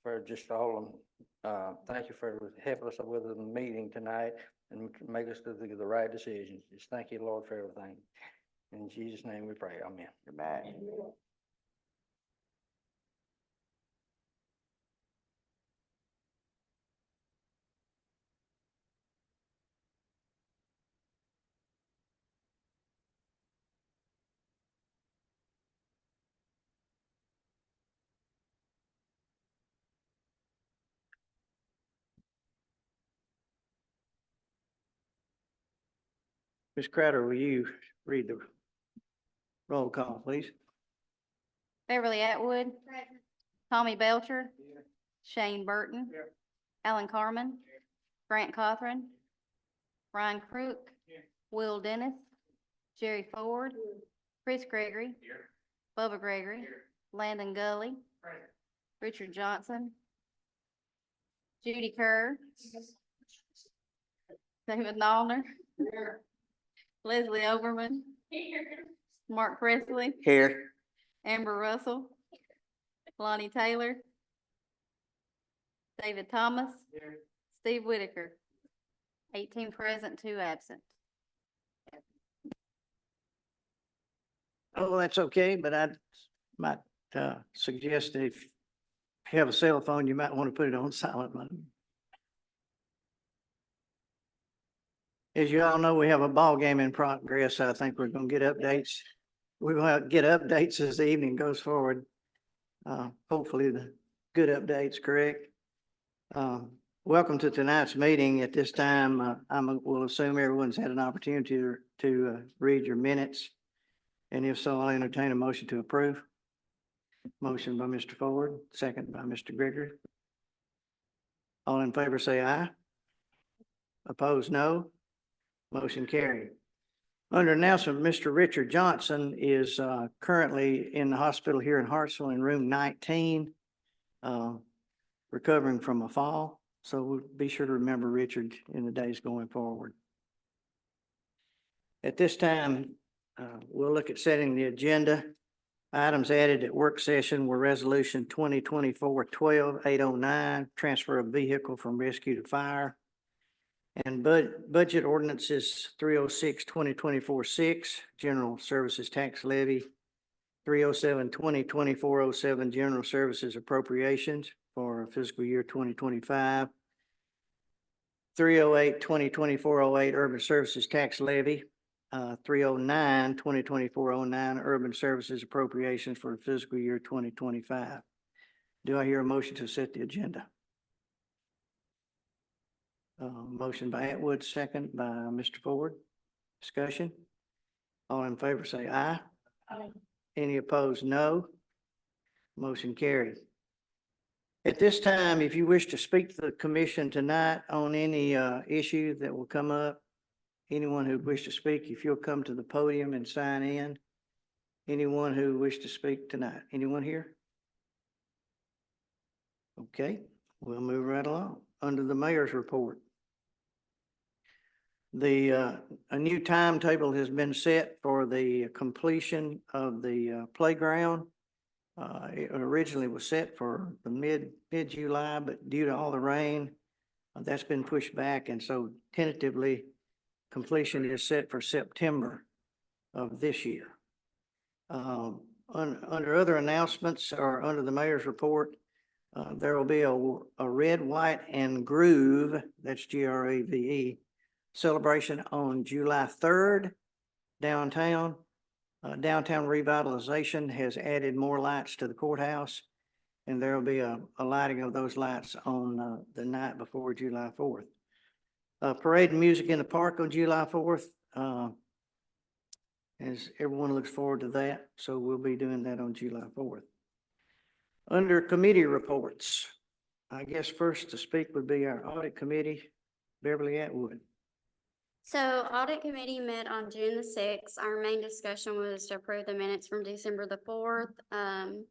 for just all thank you for helping us with the meeting tonight and make us do the right decisions. Just thank you, Lord, for everything. In Jesus' name we pray. Amen. Amen. Ms. Crowder, will you read the roll call, please? Beverly Atwood. Tommy Belcher. Shane Burton. Alan Carmen. Grant Cothran. Brian Crook. Will Dennis. Jerry Ford. Chris Gregory. Bubba Gregory. Landon Gully. Richard Johnson. Judy Kerr. David Nallner. Leslie Overman. Mark Presley. Here. Amber Russell. Lonnie Taylor. David Thomas. Steve Whitaker. 18 present, 2 absent. Oh, that's okay, but I might suggest that if you have a cell phone, you might want to put it on silent mode. As you all know, we have a ball game in progress. I think we're going to get updates. We will get updates as the evening goes forward. Hopefully the good updates, correct? Welcome to tonight's meeting. At this time, we'll assume everyone's had an opportunity to read your minutes. And if so, I'll entertain a motion to approve. Motion by Mr. Ford, second by Mr. Gregory. All in favor say aye. Opposed, no. Motion carried. Under announcement, Mr. Richard Johnson is currently in the hospital here in Hartsville in room 19, recovering from a fall. So we'll be sure to remember Richard in the days going forward. At this time, we'll look at setting the agenda. Items added at work session were resolution 2024-12-809, transfer of vehicle from rescue to fire. And budget ordinances 306-2024-6, general services tax levy, 307-2024-07, general services appropriations for fiscal year 2025, 308-2024-08, urban services tax levy, 309-2024-09, urban services appropriations for fiscal year 2025. Do I hear a motion to set the agenda? Motion by Atwood, second by Mr. Ford. Discussion. All in favor say aye. Aye. Any opposed, no. Motion carried. At this time, if you wish to speak to the commission tonight on any issue that will come up, anyone who wish to speak, if you'll come to the podium and sign in. Anyone who wish to speak tonight? Anyone here? Okay, we'll move right along. Under the mayor's report. A new timetable has been set for the completion of the playground. It originally was set for the mid-July, but due to all the rain, that's been pushed back. And so tentatively, completion is set for September of this year. Under other announcements or under the mayor's report, there will be a red, white, and groove, that's GRAVE, celebration on July 3rd downtown. Downtown revitalization has added more lights to the courthouse, and there will be a lighting of those lights on the night before July 4th. Parade and music in the park on July 4th, as everyone looks forward to that. So we'll be doing that on July 4th. Under committee reports, I guess first to speak would be our audit committee, Beverly Atwood. So audit committee met on June the 6th. Our main discussion was to approve the minutes from December the 4th. And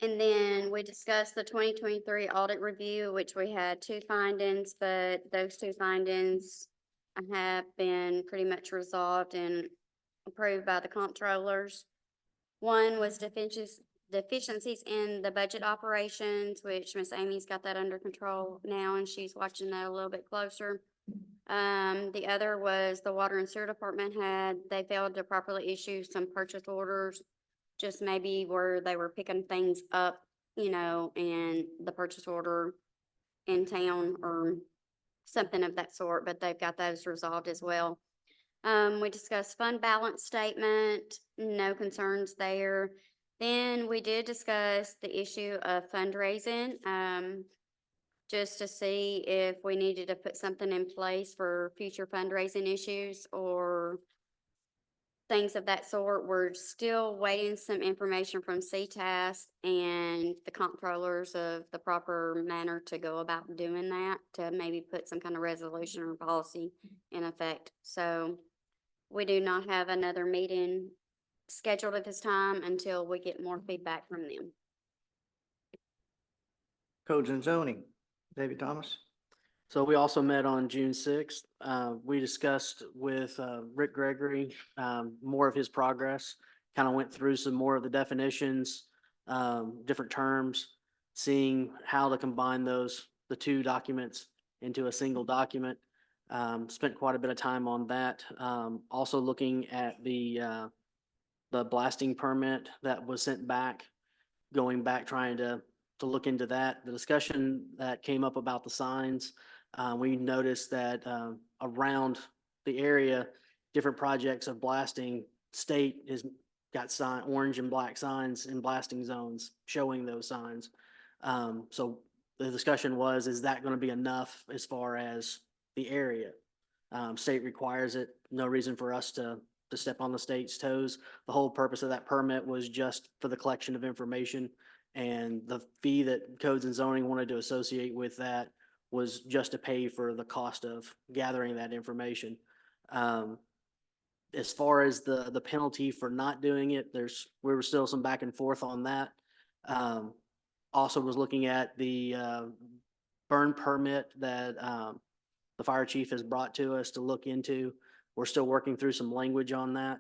then we discussed the 2023 audit review, which we had 2 findings, but those 2 findings have been pretty much resolved and approved by the comptrollers. One was deficiencies in the budget operations, which Miss Amy's got that under control now, and she's watching that a little bit closer. The other was the water and sewer department they failed to properly issue some purchase orders, just maybe where they were picking things up, and the purchase order in town or something of that sort, but they've got those resolved as well. We discussed fund balance statement, no concerns there. Then we did discuss the issue of fundraising, just to see if we needed to put something in place for future fundraising issues or things of that sort. We're still waiting some information from CTAS and the comptrollers of the proper manner to go about doing that, to maybe put some kind of resolution or policy in effect. So we do not have another meeting scheduled at this time until we get more feedback from them. Codes and zoning, David Thomas. So we also met on June 6th. We discussed with Rick Gregory more of his progress, kind of went through some more of the definitions, different terms, seeing how to combine the two documents into a single document. Spent quite a bit of time on that. Also looking at the blasting permit that was sent back, going back, trying to look into that. The discussion that came up about the signs, we noticed that around the area, different projects of blasting, state has got orange and black signs in blasting zones showing those signs. So the discussion was, is that going to be enough as far as the area? State requires it. No reason for us to step on the state's toes. The whole purpose of that permit was just for the collection of information, and the fee that codes and zoning wanted to associate with that was just to pay for the cost of gathering that information. As far as the penalty for not doing it, we were still some back and forth on that. Also was looking at the burn permit that the fire chief has brought to us to look into. We're still working through some language on that.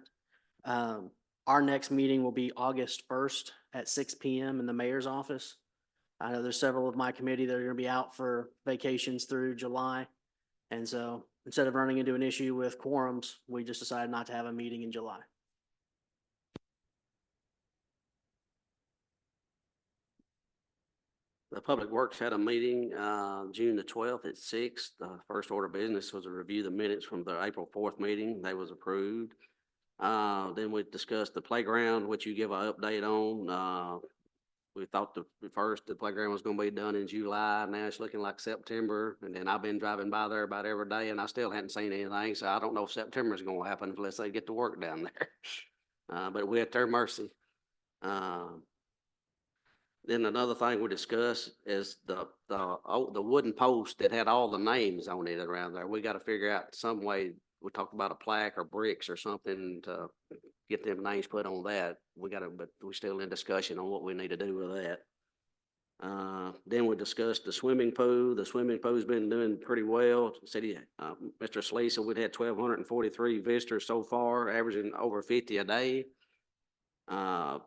Our next meeting will be August 1st at 6 p.m. in the mayor's office. I know there's several of my committee that are going to be out for vacations through July. And so instead of running into an issue with quorums, we just decided not to have a meeting in July. The Public Works had a meeting, June the 12th at 6. The first order of business was to review the minutes from the April 4th meeting. They was approved. Then we discussed the playground, which you give an update on. We thought the playground was gonna be done in July. Now it's looking like September. And then I've been driving by there about every day and I still hadn't seen anything. So I don't know if September is gonna happen unless they get to work down there. But we're at their mercy. Then another thing we discussed is the wooden post that had all the names on it around there. We got to figure out some way. We talked about a plaque or bricks or something to get them names put on that. But we're still in discussion on what we need to do with that. Then we discussed the swimming pool. The swimming pool's been doing pretty well. Said Mr. Slee said we'd had 1,243 visitors so far, averaging over 50 a day. And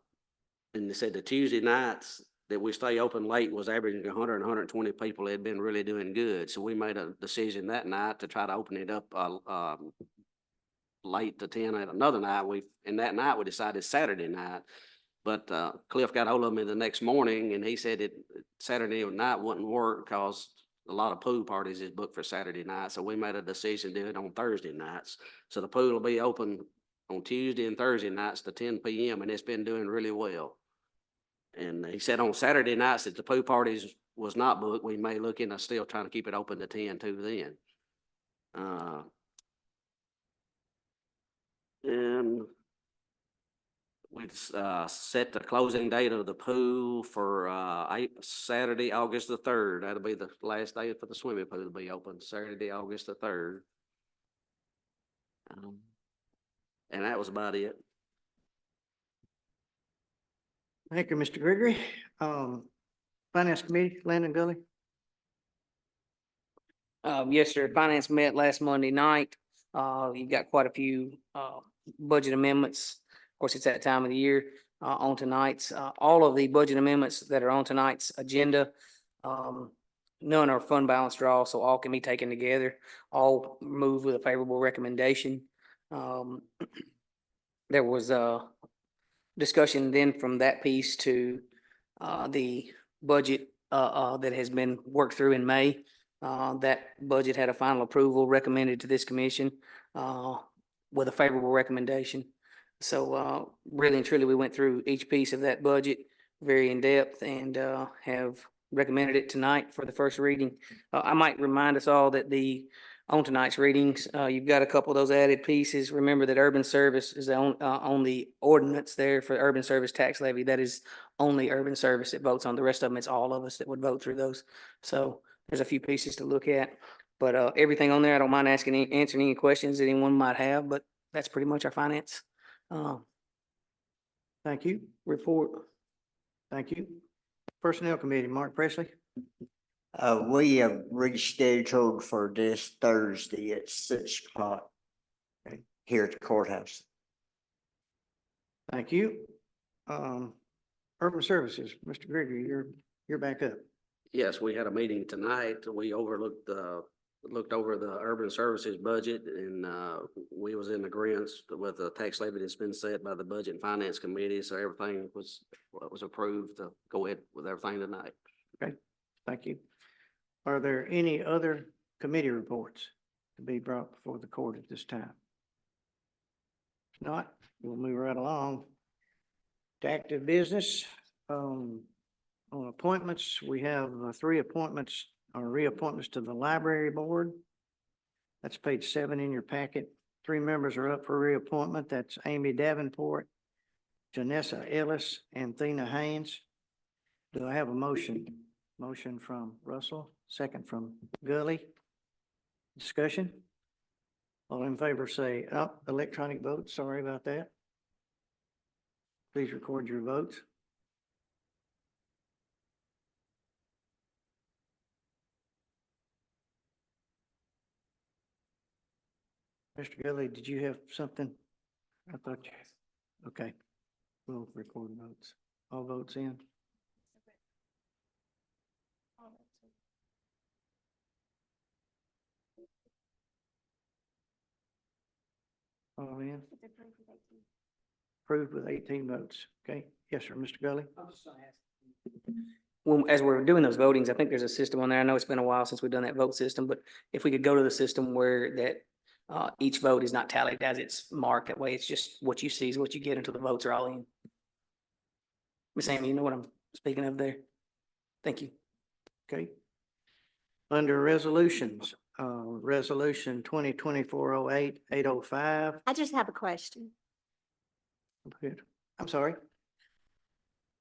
they said the Tuesday nights that we stay open late was averaging 100, 120 people. Had been really doing good. So we made a decision that night to try to open it up late to 10 at another night. That night we decided Saturday night. But Cliff got hold of me the next morning and he said that Saturday night wouldn't work because a lot of pool parties is booked for Saturday night. So we made a decision to do it on Thursday nights. So the pool will be open on Tuesday and Thursday nights to 10 p.m. and it's been doing really well. And he said on Saturday nights that the pool parties was not booked, we may look into still trying to keep it open to 10 too then. And we set the closing date of the pool for Saturday, August the 3rd. That'll be the last day for the swimming pool to be open, Saturday, August the 3rd. And that was about it. Thank you, Mr. Gregory. Finance Committee, Landon Gully. Yes, sir. Finance met last Monday night. You've got quite a few budget amendments. Of course, it's that time of the year. on tonight's, all of the budget amendments that are on tonight's agenda. None are fund balance draw, so all can be taken together. All move with a favorable recommendation. There was a discussion then from that piece to the budget that has been worked through in May. That budget had a final approval recommended to this commission with a favorable recommendation. So really and truly, we went through each piece of that budget very in depth and have recommended it tonight for the first reading. I might remind us all that on tonight's readings, you've got a couple of those added pieces. Remember that urban service is on the ordinance there for urban service tax levy. That is only urban service that votes on. The rest of them, it's all of us that would vote through those. So there's a few pieces to look at, but everything on there, I don't mind answering any questions that anyone might have, but that's pretty much our finance Thank you. report. Thank you. Personnel Committee, Mark Presley. We have rescheduled for this Thursday at 6 o'clock here at the courthouse. Thank you. Urban Services, Mr. Gregory, you're back up. Yes, we had a meeting tonight. We looked over the urban services budget and we was in agreement with the tax levy that's been set by the Budget and Finance Committee. So everything was approved to go ahead with everything tonight. Okay, thank you. Are there any other committee reports to be brought before the court at this time? If not, we'll move right along to active business. On appointments, we have 3 appointments or reappointments to the library board. That's page 7 in your packet. 3 members are up for reappointment. That's Amy Davenport, Janessa Ellis, and Thina Haynes. Do I have a motion? Motion from Russell, second from Gully. Discussion? All in favor say, electronic vote, sorry about that. Please record your votes. Mr. Gully, did you have something? I thought you, okay. We'll record votes. All votes in? All in? Approved with 18 votes. Okay. Yes, sir, Mr. Gully. Well, as we're doing those votings, I think there's a system on there. I know it's been a while since we've done that vote system, but if we could go to the system where that each vote is not tallied as it's marked, that way it's just what you see is what you get until the votes are all in. Miss Amy, you know what I'm speaking of there? Thank you. Okay. Under resolutions, resolution 2024-08-805. I just have a question. Good. I'm sorry.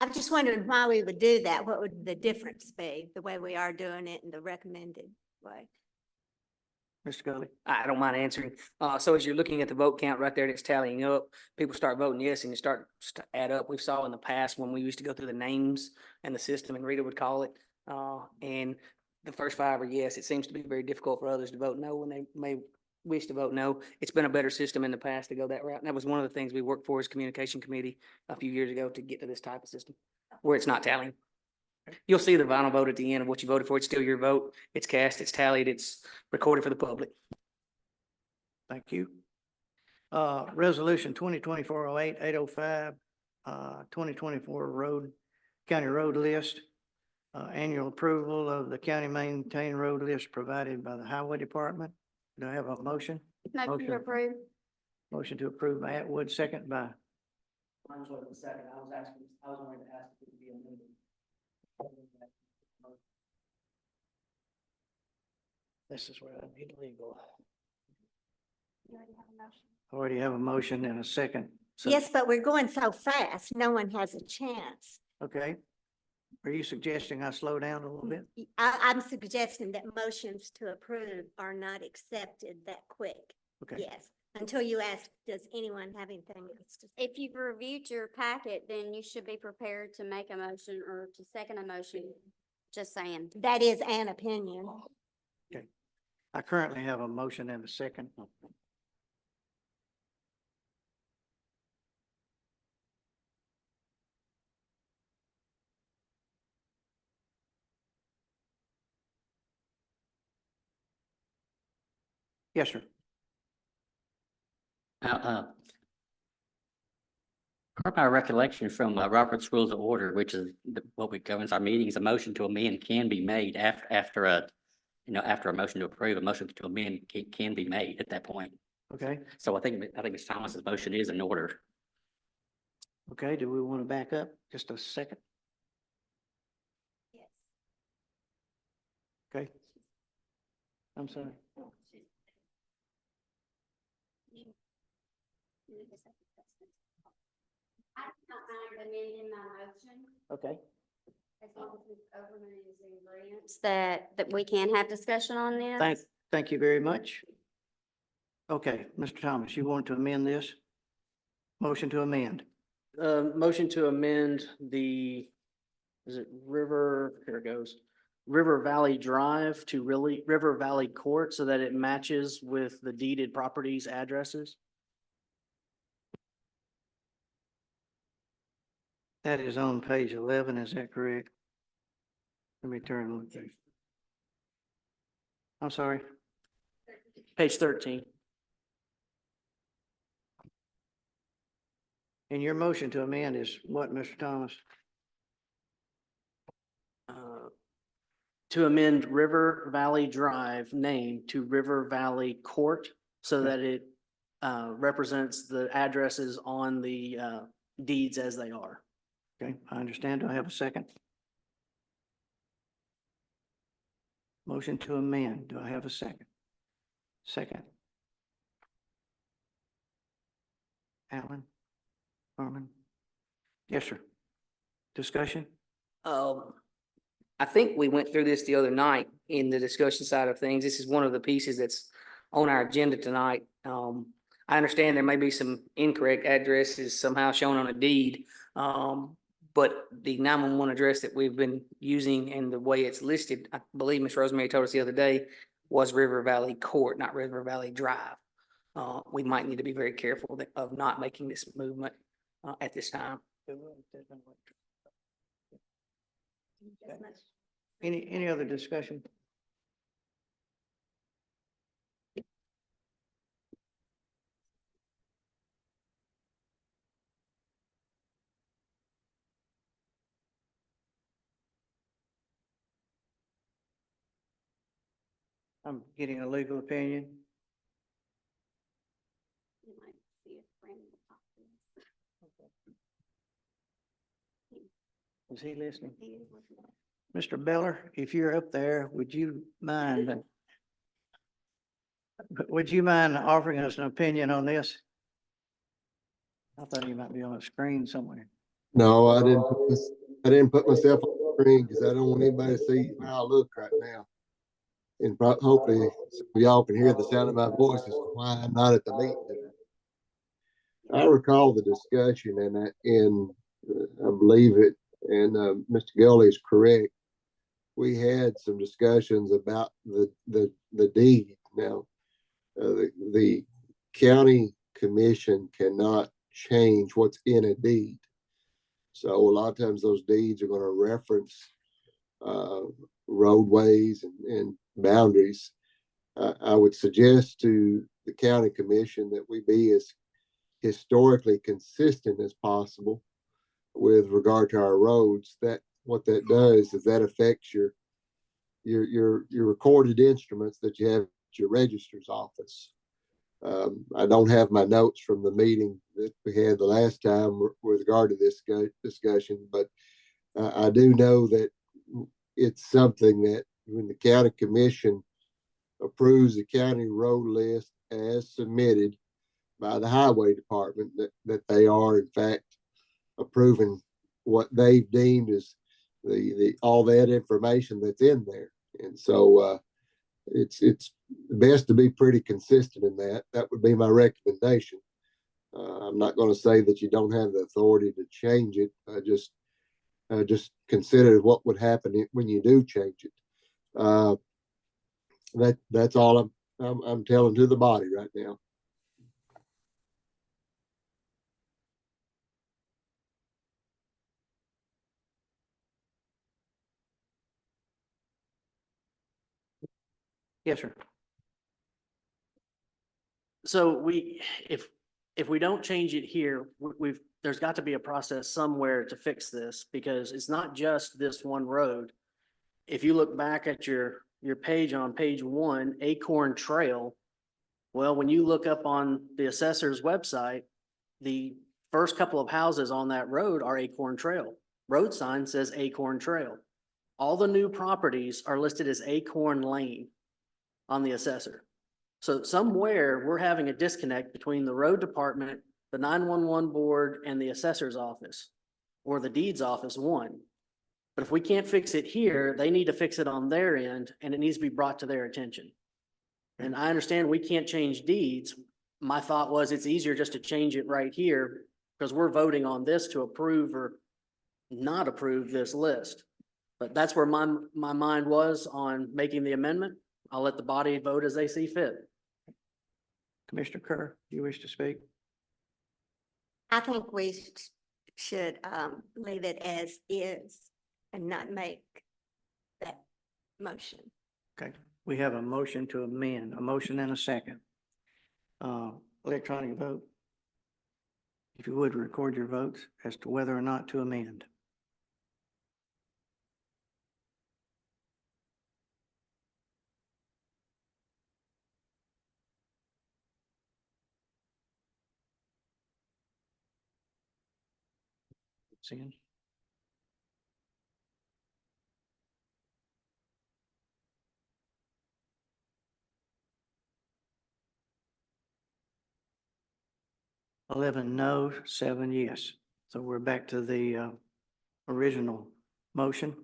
I'm just wondering why we would do that. What would the difference be, the way we are doing it and the recommended way? Mr. Gully. I don't mind answering. So as you're looking at the vote count right there, that's tallying up, people start voting yes and you start to add up. We saw in the past when we used to go through the names and the system, and Rita would call it, and the first 5 are yes. It seems to be very difficult for others to vote no when they may wish to vote no. It's been a better system in the past to go that route. And that was one of the things we worked for as communication committee a few years ago to get to this type of system where it's not tallying. You'll see the final vote at the end of what you voted for. It's still your vote. It's cast, it's tallied, it's recorded for the public. Thank you. Resolution 2024-08-805, 2024 county road list. Annual approval of the county maintained road list provided by the highway department. Do I have a motion? Motion to approve. Motion to approve by Atwood, second by. This is where I need legal. Already have a motion and a second. So- Yes, but we're going so fast, no one has a chance. Okay. Are you suggesting I slow down a little bit? I'm suggesting that motions to approve are not accepted that quick. Okay. Yes, until you ask, does anyone have anything else to say? If you've reviewed your packet, then you should be prepared to make a motion or to second a motion. Just saying. That is an opinion. I currently have a motion and a second. Yes, sir. Per my recollection from Robert's Rules of Order, which is what we governs our meetings, a motion to amend can be made after after a motion to approve, a motion to amend can be made at that point. Okay, So I think Ms. Thomas's motion is in order. okay, do we want to back up just a second? Yes. Okay. I'm sorry. I don't mind amending my motion. Okay. As long as everyone is in agreement that we can have discussion on this. Thank you very much. Okay, Mr. Thomas, you want to amend this? Motion to amend. Motion to amend is it here it goes, River Valley Drive to really River Valley Court so that it matches with the deeded properties addresses. That is on page 11, is that correct? Let me turn and look there. I'm sorry. Page 13. And your motion to amend is what, Mr. Thomas? To amend River Valley Drive name to River Valley Court so that it represents the addresses on the deeds as they are. Okay, I understand. Do I have a second? Motion to amend. Do I have a second? Second. Alan? Norman? Yes, sir. Discussion? I think we went through this the other night in the discussion side of things. This is one of the pieces that's on our agenda tonight. I understand there may be some incorrect addresses somehow shown on a deed. But the 911 address that we've been using and the way it's listed, I believe Ms. Rosemary told us the other day, was River Valley Court, not River Valley Drive. We might need to be very careful of not making this movement at this time. Any other discussion? I'm getting a legal opinion. You might see if Brandon will talk to us. Is he listening? He is listening. Mr. Beller, if you're up there, would you mind offering us an opinion on this? I thought he might be on a screen somewhere. No, I didn't put myself on the screen because I don't want anybody to see how I look right now. And hopefully y'all can hear the sound of my voice as to why I'm not at the meeting. I recall the discussion and I believe it, and Mr. Gully is correct. We had some discussions about the deed. Now, the county commission cannot change what's in a deed. So a lot of times those deeds are going to reference roadways and boundaries. I would suggest to the county commission that we be as historically consistent as possible with regard to our roads. That what that does is that affects your recorded instruments that you have at your registrar's office. I don't have my notes from the meeting that we had the last time with regard to this discussion, but I do know that it's something that when the county commission approves the county road list as submitted by the highway department, that they are in fact approving what they've deemed as all that information that's in there. And so it's best to be pretty consistent in that. That would be my recommendation. I'm not going to say that you don't have the authority to change it. I just consider what would happen when you do change it. That's all I'm telling to the body right now. Yes, sir. So if we don't change it here, there's got to be a process somewhere to fix this because it's not just this one road. If you look back at your page on page 1, Acorn Trail, well, when you look up on the assessor's website, the first couple of houses on that road are Acorn Trail. Road sign says Acorn Trail. All the new properties are listed as Acorn Lane on the assessor. So somewhere we're having a disconnect between the road department, the 911 board, and the assessor's office, or the deeds office one. But if we can't fix it here, they need to fix it on their end, and it needs to be brought to their attention. And I understand we can't change deeds. My thought was it's easier just to change it right here because we're voting on this to approve or not approve this list. But that's where my mind was on making the amendment. I'll let the body vote as they see fit. Commissioner Kerr, you wish to speak? I think we should leave it as is and not make that motion. Okay, we have a motion to amend, a motion and a second. Electronic vote. If you would, record your votes as to whether or not to amend. Seeing. $11 no, 7 yes. So we're back to the original motion.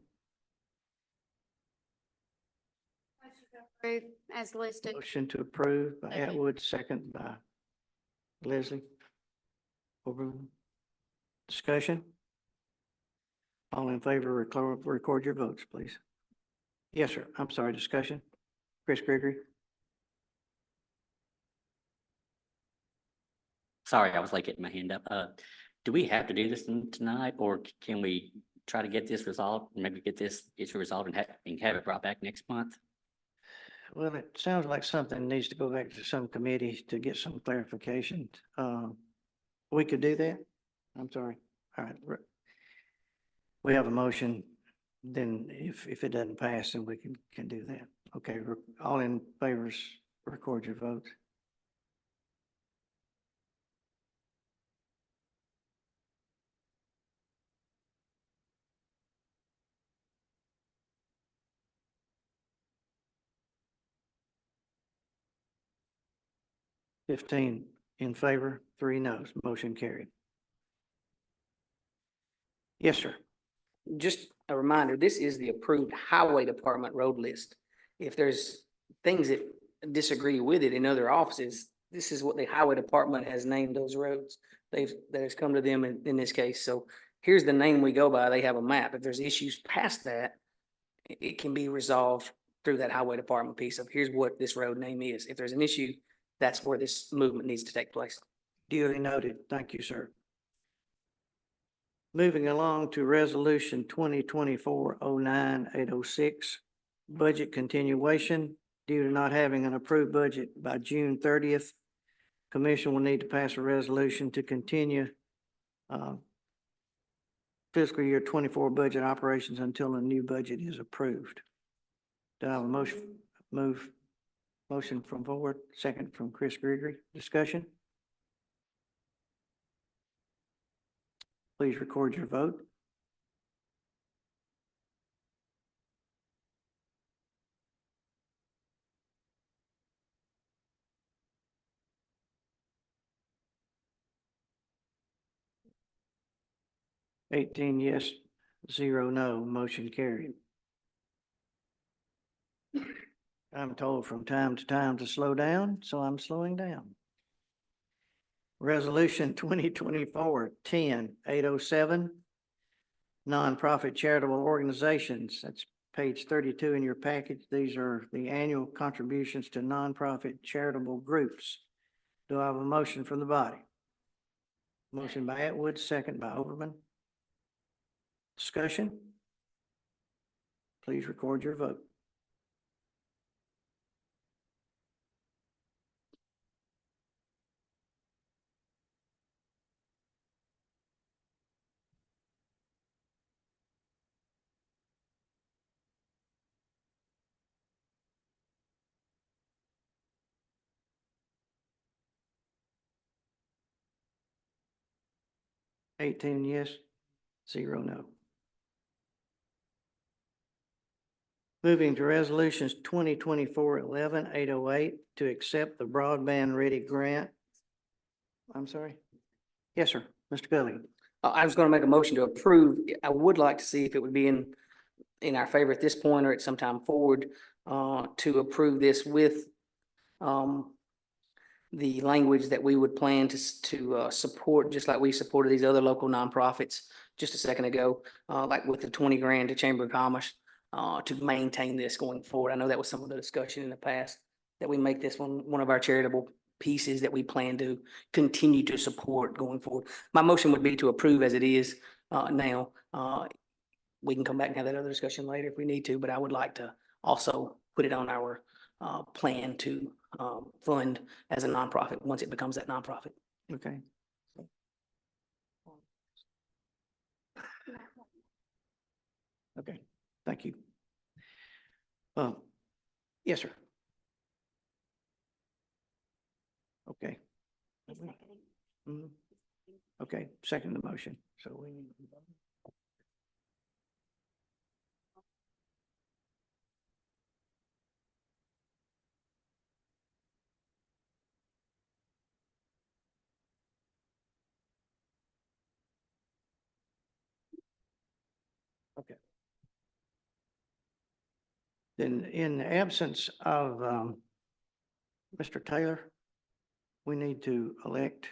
Approve as listed. Motion to approve by Atwood, second by Leslie. Overruled. Discussion? All in favor, record your votes, please. Yes, sir. I'm sorry, discussion? Chris Gregory? Sorry, I was late getting my hand up. Do we have to do this tonight, or can we try to get this resolved? Maybe get this issue resolved and have it brought back next month? Well, it sounds like something needs to go back to some committee to get some clarification. We could do that? I'm sorry. All right. We have a motion. Then if it doesn't pass, then we can do that. Okay, all in favors, record your votes. $15 in favor, 3 noes, motion carried. Yes, sir. Just a reminder, this is the approved highway department road list. If there's things that disagree with it in other offices, this is what the highway department has named those roads. That has come to them in this case. So here's the name we go by. They have a map. If there's issues past that, it can be resolved through that highway department piece of here's what this road name is. If there's an issue, that's where this movement needs to take place. Duly noted. Thank you, sir. Moving along to resolution 2024-09-806, budget continuation. Due to not having an approved budget by June 30th, Commission will need to pass a resolution to continue fiscal year 24 budget operations until a new budget is approved. Do I have a motion from forward, second from Chris Gregory. Discussion? Please record your vote. $18 yes, 0 no, motion carried. I'm told from time to time to slow down, so I'm slowing down. Resolution 2024-10-807, nonprofit charitable organizations. That's page 32 in your package. These are the annual contributions to nonprofit charitable groups. Do I have a motion from the body? Motion by Atwood, second by Overman. Discussion? Please record your vote. 18 yes, 0 no. Moving to resolutions 2024-11-808 to accept the Broadband Ready Grant. I'm sorry. Yes, sir. Mr. Gully. I was gonna make a motion to approve. I would like to see if it would be in our favor at this point or at some time forward, to approve this with, the language that we would plan to support, just like we supported these other local nonprofits just a second ago, like with the 20 grand to Chamber of Commerce, to maintain this going forward. I know that was some of the discussion in the past, that we make this one of our charitable pieces that we plan to continue to support going forward. My motion would be to approve as it is, now. We can come back and have that other discussion later if we need to, but I would like to also put it on our plan to fund as a nonprofit once it becomes that nonprofit. Okay. Okay, thank you. Yes, sir. Okay. Mhm. Okay, second the motion. So we need to vote. Okay. Then in the absence of Mr. Taylor, we need to elect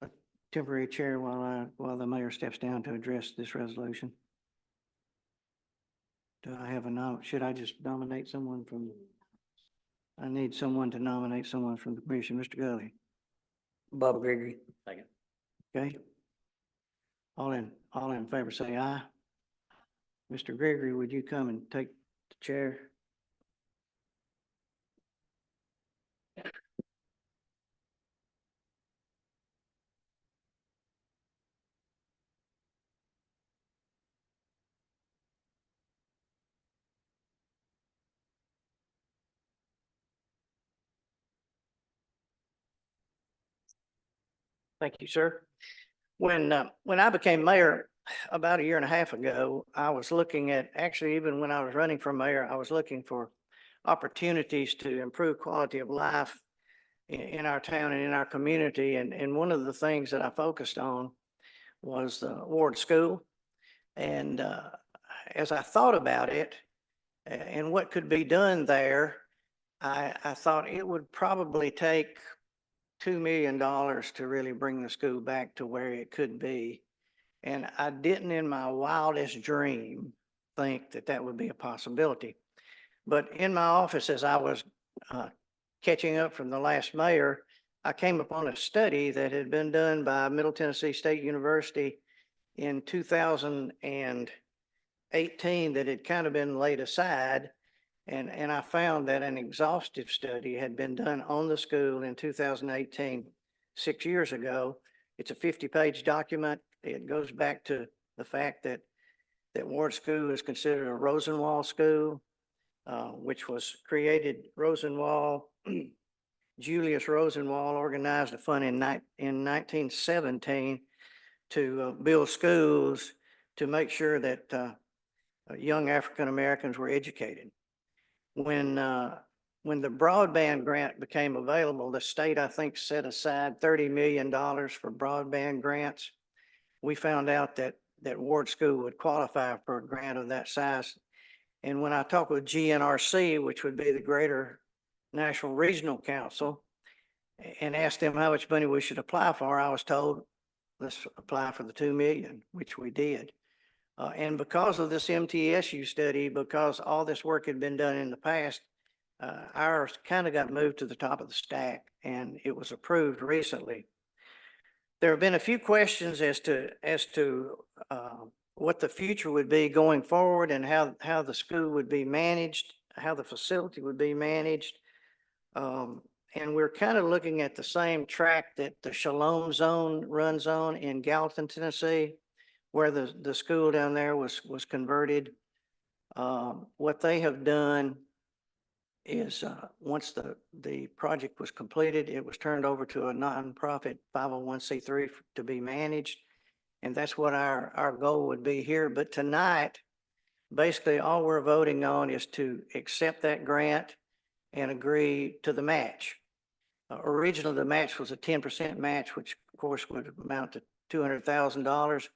a temporary chair while the mayor steps down to address this resolution. Do I have should I just nominate someone from? I need someone to nominate someone from the commission. Mr. Gully. Bob Gregory. Second. Okay. All in favor say aye. Mr. Gregory, would you come and take the chair? Thank you, sir. When I became mayor about 1.5 years ago, I was looking at, actually, even when I was running for mayor, I was looking for opportunities to improve quality of life in our town and in our community. And one of the things that I focused on was the Ward School. And as I thought about it and what could be done there, I thought it would probably take $2 million to really bring the school back to where it could be. And I didn't in my wildest dream think that that would be a possibility. But in my office, as I was catching up from the last mayor, I came upon a study that had been done by Middle Tennessee State University in 2018 that had kind of been laid aside. And I found that an exhaustive study had been done on the school in 2018, 6 years ago. It's a 50-page document. It goes back to the fact that Ward School is considered a Rosenwald school, which was created, Julius Rosenwald organized a fund in 1917 to build schools to make sure that young African Americans were educated. When the broadband grant became available, the state, I think, set aside $30 million for broadband grants. We found out that Ward School would qualify for a grant of that size. And when I talked with GNRC, which would be the Greater National Regional Council, and asked them how much money we should apply for, I was told, let's apply for the $2 million, which we did. And because of this MTSU study, because all this work had been done in the past, ours kind of got moved to the top of the stack, and it was approved recently. There have been a few questions as to what the future would be going forward and how the school would be managed, how the facility would be managed. And we're kind of looking at the same track that the Shalom Zone runs on in Gallatin, Tennessee, where the school down there was converted. What they have done is once the project was completed, it was turned over to a nonprofit 501c3 to be managed. And that's what our goal would be here. But tonight, basically, all we're voting on is to accept that grant and agree to the match. Originally, the match was a 10% match, which of course would amount to $200,000.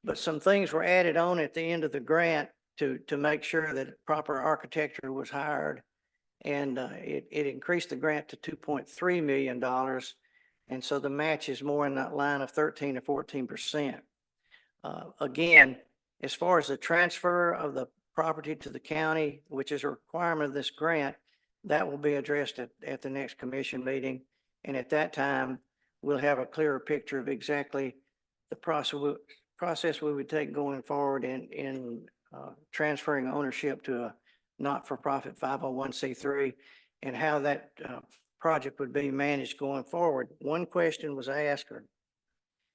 But some things were added on at the end of the grant to make sure that proper architecture was hired. And it increased the grant to $2.3 million. And so the match is more in that line of 13 or 14%. Again, as far as the transfer of the property to the county, which is a requirement of this grant, that will be addressed at the next commission meeting. And at that time, we'll have a clearer picture of exactly the process we would take going forward in transferring ownership to a not-for-profit 501c3 and how that project would be managed going forward. One question was asked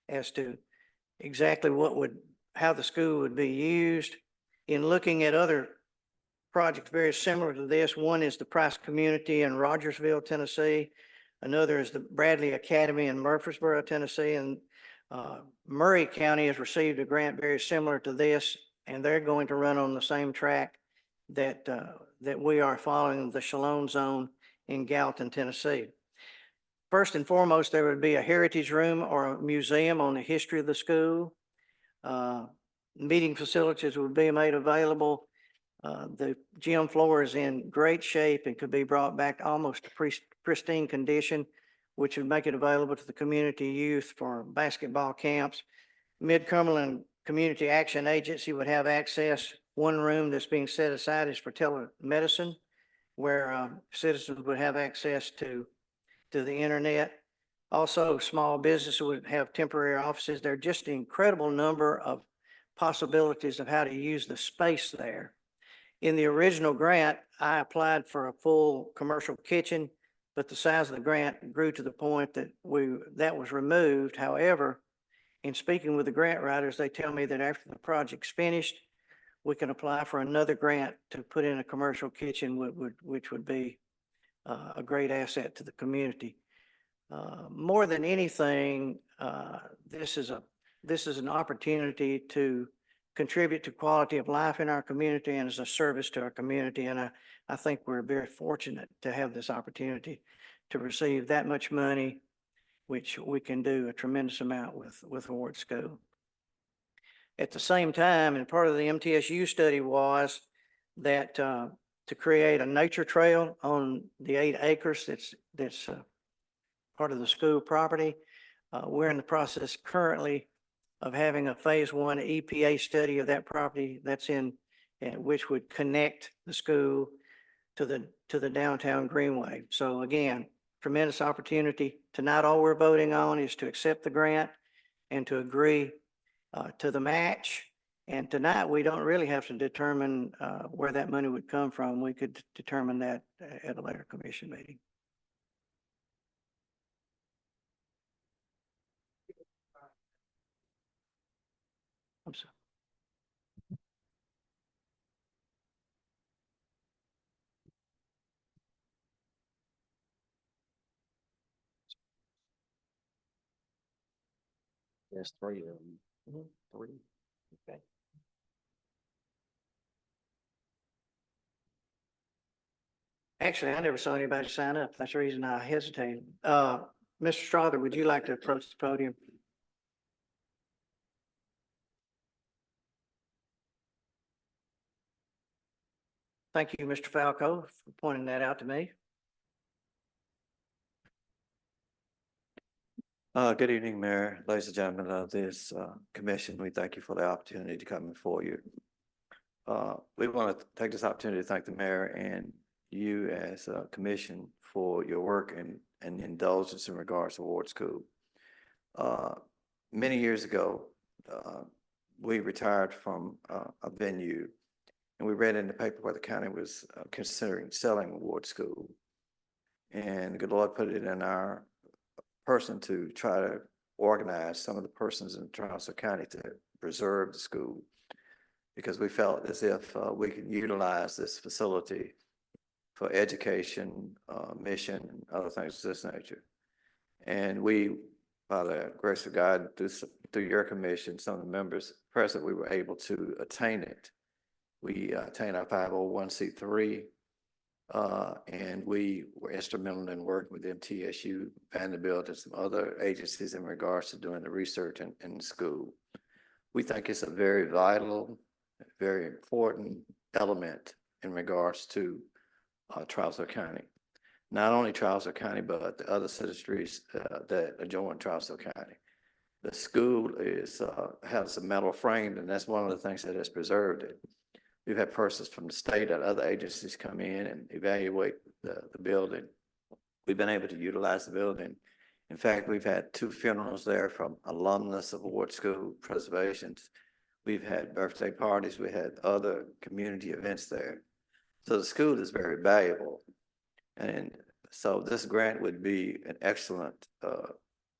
as to exactly how the school would be used. In looking at other projects very similar to this, one is the Price Community in Rogersville, Tennessee. Another is the Bradley Academy in Murfreesboro, Tennessee. And Murray County has received a grant very similar to this, and they're going to run on the same track that we are following, the Shalom Zone in Gallatin, Tennessee. First and foremost, there would be a heritage room or a museum on the history of the school. Meeting facilities would be made available. The gym floor is in great shape and could be brought back almost to pristine condition, which would make it available to the community youth for basketball camps. Mid-Cumberland Community Action Agency would have access. One room that's being set aside is for telemedicine, where citizens would have access to the internet. Also, small businesses would have temporary offices. There are just an incredible number of possibilities of how to use the space there. In the original grant, I applied for a full commercial kitchen, but the size of the grant grew to the point that that was removed. However, in speaking with the grant writers, they tell me that after the project's finished, we can apply for another grant to put in a commercial kitchen, which would be a great asset to the community. More than anything, this is an opportunity to contribute to quality of life in our community and as a service to our community. And I think we're very fortunate to have this opportunity to receive that much money, which we can do a tremendous amount with Ward School. At the same time, and part of the MTSU study was that to create a nature trail on the 8 acres that's part of the school property. We're in the process currently of having a phase 1 EPA study of that property that's which would connect the school to the downtown greenway. So again, tremendous opportunity. Tonight, all we're voting on is to accept the grant and to agree to the match. And tonight, we don't really have to determine where that money would come from. We could determine that at a later commission meeting. I'm sorry. There's 3 of them. 3. Okay. Actually, I never saw anybody sign up. That's the reason I hesitated. Mr. Strother, would you like to approach the podium? Thank you, Mr. Falco, for pointing that out to me. Good evening, Mayor, ladies and gentlemen of this commission. We thank you for the opportunity to come before you. We want to take this opportunity to thank the mayor and you as a commission for your work and indulgence in regards to Ward School. Many years ago, we retired from a venue, and we read in the paper where the county was considering selling Ward School. And the good Lord put it in our person to try to organize some of the persons in Charleston County to preserve the school, because we felt as if we could utilize this facility for education, mission, and other things of this nature. And we by the grace of God, through your commission, some of the members present, we were able to attain it. We attained our 501c3, and we were instrumental in working with MTSU, Vanderbilt, and some other agencies in regards to doing the research in school. We think it's a very vital, very important element in regards to Charleston County. Not only Charleston County, but the other citizenries that adjoin Charleston County. The school has a metal frame, and that's one of the things that has preserved it. We've had persons from the state and other agencies come in and evaluate the building. We've been able to utilize the building. In fact, we've had 2 funerals there from alumnus of Ward School preservations. We've had birthday parties. We had other community events there. So the school is very valuable. And so this grant would be an excellent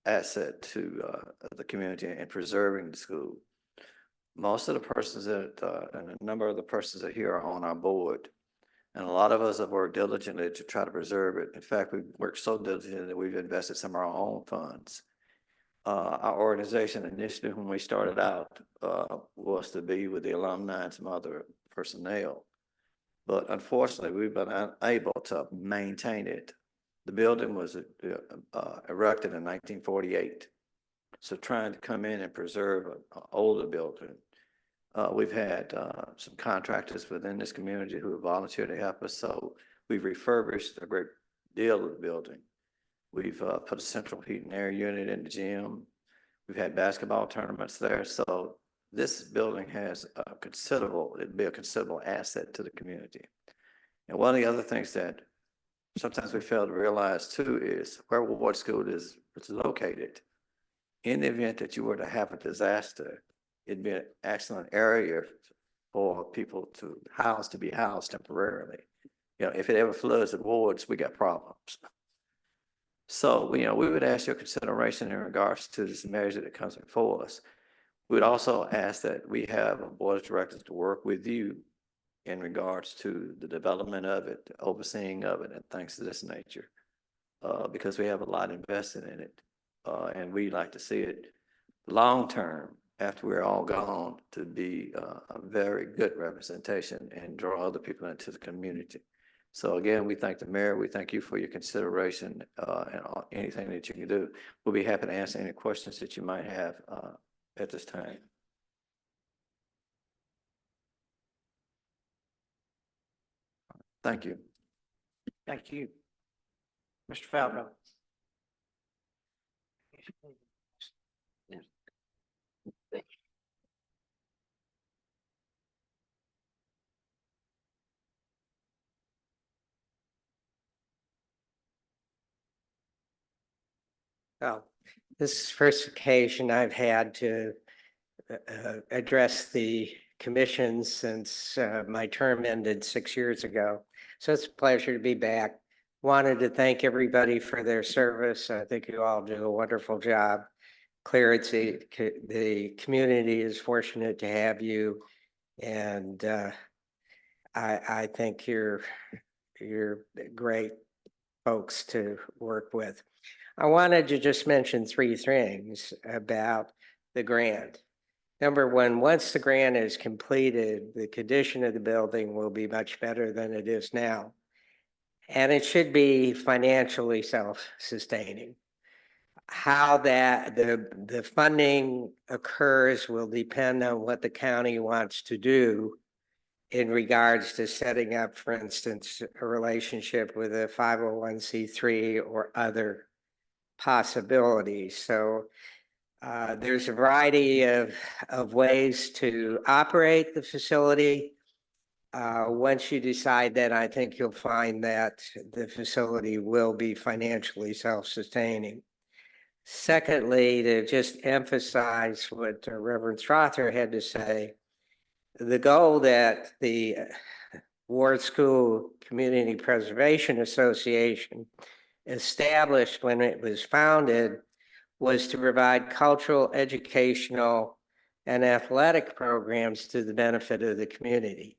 asset to the community in preserving the school. Most of the persons that, and a number of the persons that are here are on our board. And a lot of us have worked diligently to try to preserve it. In fact, we've worked so diligently that we've invested some of our own funds. Our organization initially, when we started out, was to be with the alumni and some other personnel. But unfortunately, we've been unable to maintain it. The building was erected in 1948. So trying to come in and preserve an older building. We've had some contractors within this community who have volunteered to help us. So we've refurbished a great deal of the building. We've put a central heat and air unit in the gym. We've had basketball tournaments there. So this building has it'd be a considerable asset to the community. And one of the other things that sometimes we fail to realize too is where Ward School is located. In the event that you were to have a disaster, it'd be an excellent area for people to be housed temporarily. You know, if it ever floods at Wards, we got problems. So, we would ask your consideration in regards to this measure that comes before us. We'd also ask that we have a board of directors to work with you in regards to the development of it, the overseeing of it, and things of this nature, because we have a lot invested in it. And we like to see it long-term, after we're all gone, to be a very good representation and draw other people into the community. So again, we thank the mayor. We thank you for your consideration and anything that you can do. We'll be happy to answer any questions that you might have at this time. Thank you. Thank you. Mr. Falco. Oh, this is the first occasion I've had to address the commission since my term ended 6 years ago. So it's a pleasure to be back. Wanted to thank everybody for their service. I think you all do a wonderful job. Clear, the community is fortunate to have you, and I think you're great folks to work with. I wanted to just mention 3 things about the grant. Number one, once the grant is completed, the condition of the building will be much better than it is now. And it should be financially self-sustaining. How that the funding occurs will depend on what the county wants to do in regards to setting up, for instance, a relationship with a 501c3 or other possibilities. So there's a variety of ways to operate the facility. Once you decide that, I think you'll find that the facility will be financially self-sustaining. Secondly, to just emphasize what Reverend Strother had to say, the goal that the Ward School Community Preservation Association established when it was founded was to provide cultural, educational, and athletic programs to the benefit of the community.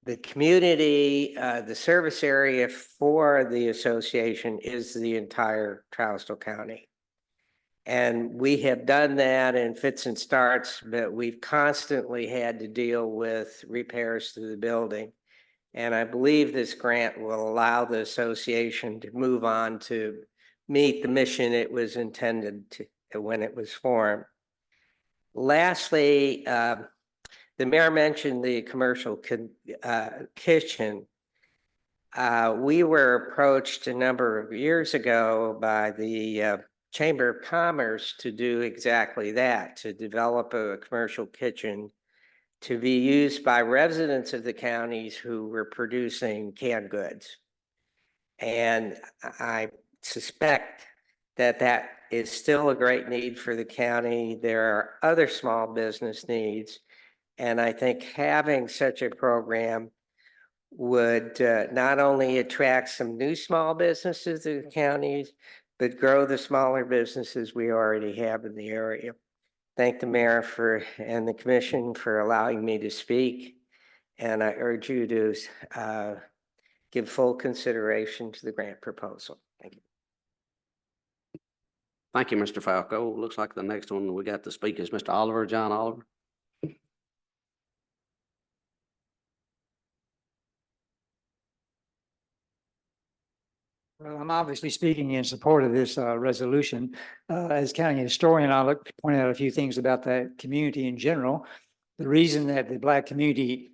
The community, the service area for the association is the entire Charleston County. And we have done that in fits and starts, but we've constantly had to deal with repairs to the building. And I believe this grant will allow the association to move on to meet the mission it was intended to when it was formed. Lastly, the mayor mentioned the commercial kitchen. We were approached a number of years ago by the Chamber of Commerce to do exactly that, to develop a commercial kitchen to be used by residents of the counties who were producing canned goods. And I suspect that that is still a great need for the county. There are other small business needs. And I think having such a program would not only attract some new small businesses to the counties, but grow the smaller businesses we already have in the area. Thank the mayor and the commission for allowing me to speak. And I urge you to give full consideration to the grant proposal. Thank you. Thank you, Mr. Falco. Looks like the next one we got to speak is Mr. Oliver, John Oliver. Well, I'm obviously speaking in support of this resolution. As county historian, I'll point out a few things about that community in general. The reason that the Black community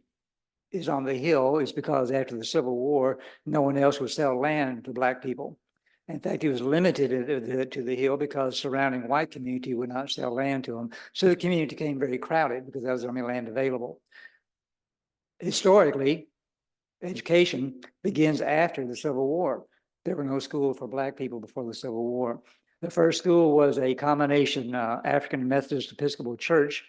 is on the hill is because after the Civil War, no one else would sell land to Black people. In fact, it was limited to the hill because surrounding white community would not sell land to them. So the community became very crowded because that was the only land available. Historically, education begins after the Civil War. There were no schools for Black people before the Civil War. The first school was a combination African Methodist Episcopal Church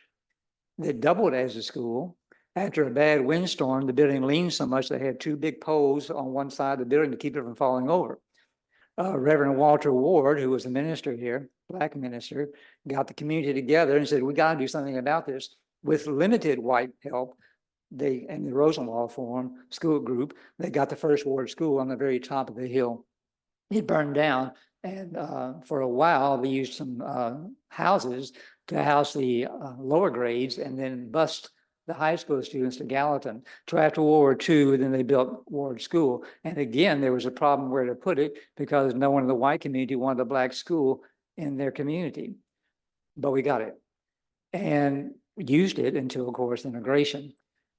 that doubled as a school. After a bad windstorm, the building leaned so much they had two big poles on one side of the building to keep it from falling over. Reverend Walter Ward, who was a minister here, Black minister, got the community together and said, we got to do something about this. With limited white help, they, in the Rosenwald Forum school group, they got the first ward school on the very top of the hill. It burned down, and for a while they used some houses to house the lower grades and then bused the high school students to Gallatin. So after World War II, then they built Ward School. And again, there was a problem where to put it because no one in the white community wanted a Black school in their community. But we got it and used it until, of course, integration.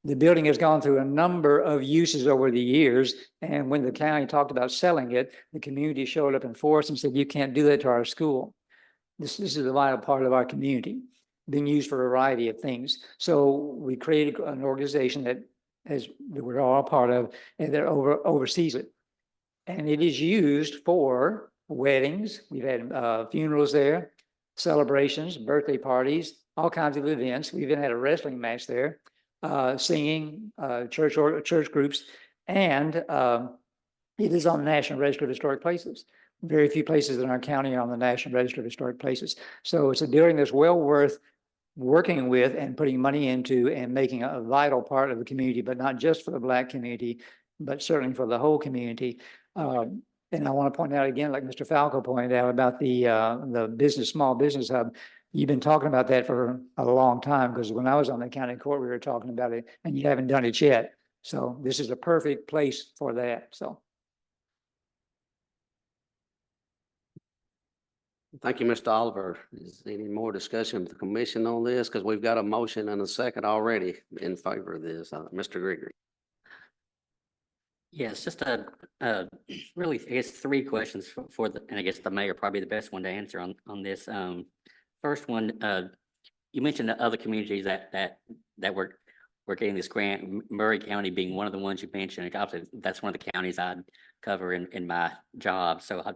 The building has gone through a number of uses over the years. And when the county talked about selling it, the community showed up in force and said, you can't do that to our school. This is a vital part of our community, being used for a variety of things. So we created an organization that we're all a part of and that oversees it. And it is used for weddings. We've had funerals there, celebrations, birthday parties, all kinds of events. We even had a wrestling match there. Singing, church groups, and it is on the National Register of Historic Places. Very few places in our county are on the National Register of Historic Places. So it's a building that's well worth working with and putting money into and making a vital part of the community, but not just for the Black community, but certainly for the whole community. And I want to point out again, like Mr. Falco pointed out about the small business hub. You've been talking about that for a long time, because when I was on the county court, we were talking about it, and you haven't done it yet. So this is a perfect place for that. So. Thank you, Mr. Oliver. Is there any more discussion with the commission on this? Because we've got a motion and a second already in favor of this. Mr. Gregory. Yes, just really, I guess, three questions and I guess the mayor probably the best one to answer on this. First one, you mentioned the other communities that were getting this grant, Murray County being one of the ones you mentioned. Obviously, that's one of the counties I'd cover in my job, so I